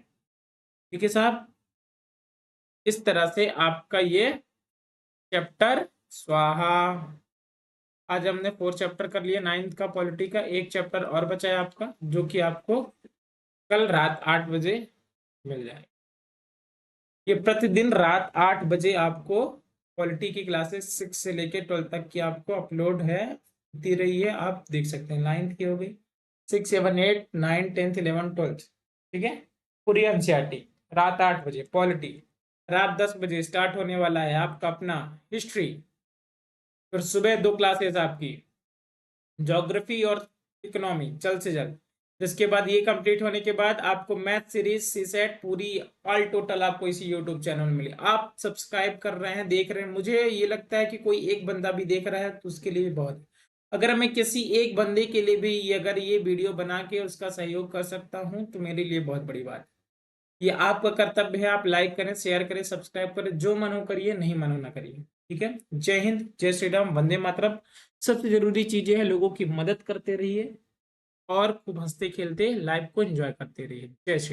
Speaker 1: ठीक है साहब, इस तरह से आपका ये चैप्टर स्वाहा, आज हमने 4 चैप्टर कर लिया। 9th का पॉलिटी का एक चैप्टर और बचा है आपका, जो कि आपको कल रात 8 बजे मिल जाएगा। ये प्रतिदिन रात 8 बजे आपको पॉलिटी की क्लासेस 6 से लेके 12 तक की आपको अपलोड है, होती रही है। आप देख सकते हैं। 9th की हो गई, 6, 7, 8, 9, 10th, 11, 12, ठीक है। पूरी एनसीईआरटी रात 8 बजे। पॉलिटी रात 10 बजे स्टार्ट होने वाला है आपका अपना हिस्ट्री। फिर सुबह 2 क्लासेस आपकी ज्योग्राफी और इकोनॉमी जल्द से जल्द। जिसके बाद ये कंप्लीट होने के बाद आपको मैथ सीरीज सीसेट पूरी ऑल टोटल आपको इसी यूट्यूब चैनल में मिले। आप सब्सक्राइब कर रहे हैं, देख रहे हैं, मुझे ये लगता है कि कोई एक बंदा भी देख रहा है तो उसके लिए भी बहुत है। अगर मैं किसी एक बंदे के लिए भी अगर ये वीडियो बना के उसका सहयोग कर सकता हूँ तो मेरे लिए बहुत बड़ी बात है। ये आपका कर्तव्य है, आप लाइक करें, शेयर करें, सब्सक्राइब करें, जो मन हो करिए, नहीं मन हो ना करिए। ठीक है। जय हिंद, जय श्री राम, वंदे मातरम। सबसे जरूरी चीजें हैं, लोगों की मदद करते रहिए और खूब हंसते खेलते लाइफ को एंजॉय करते रहिए। जय श्री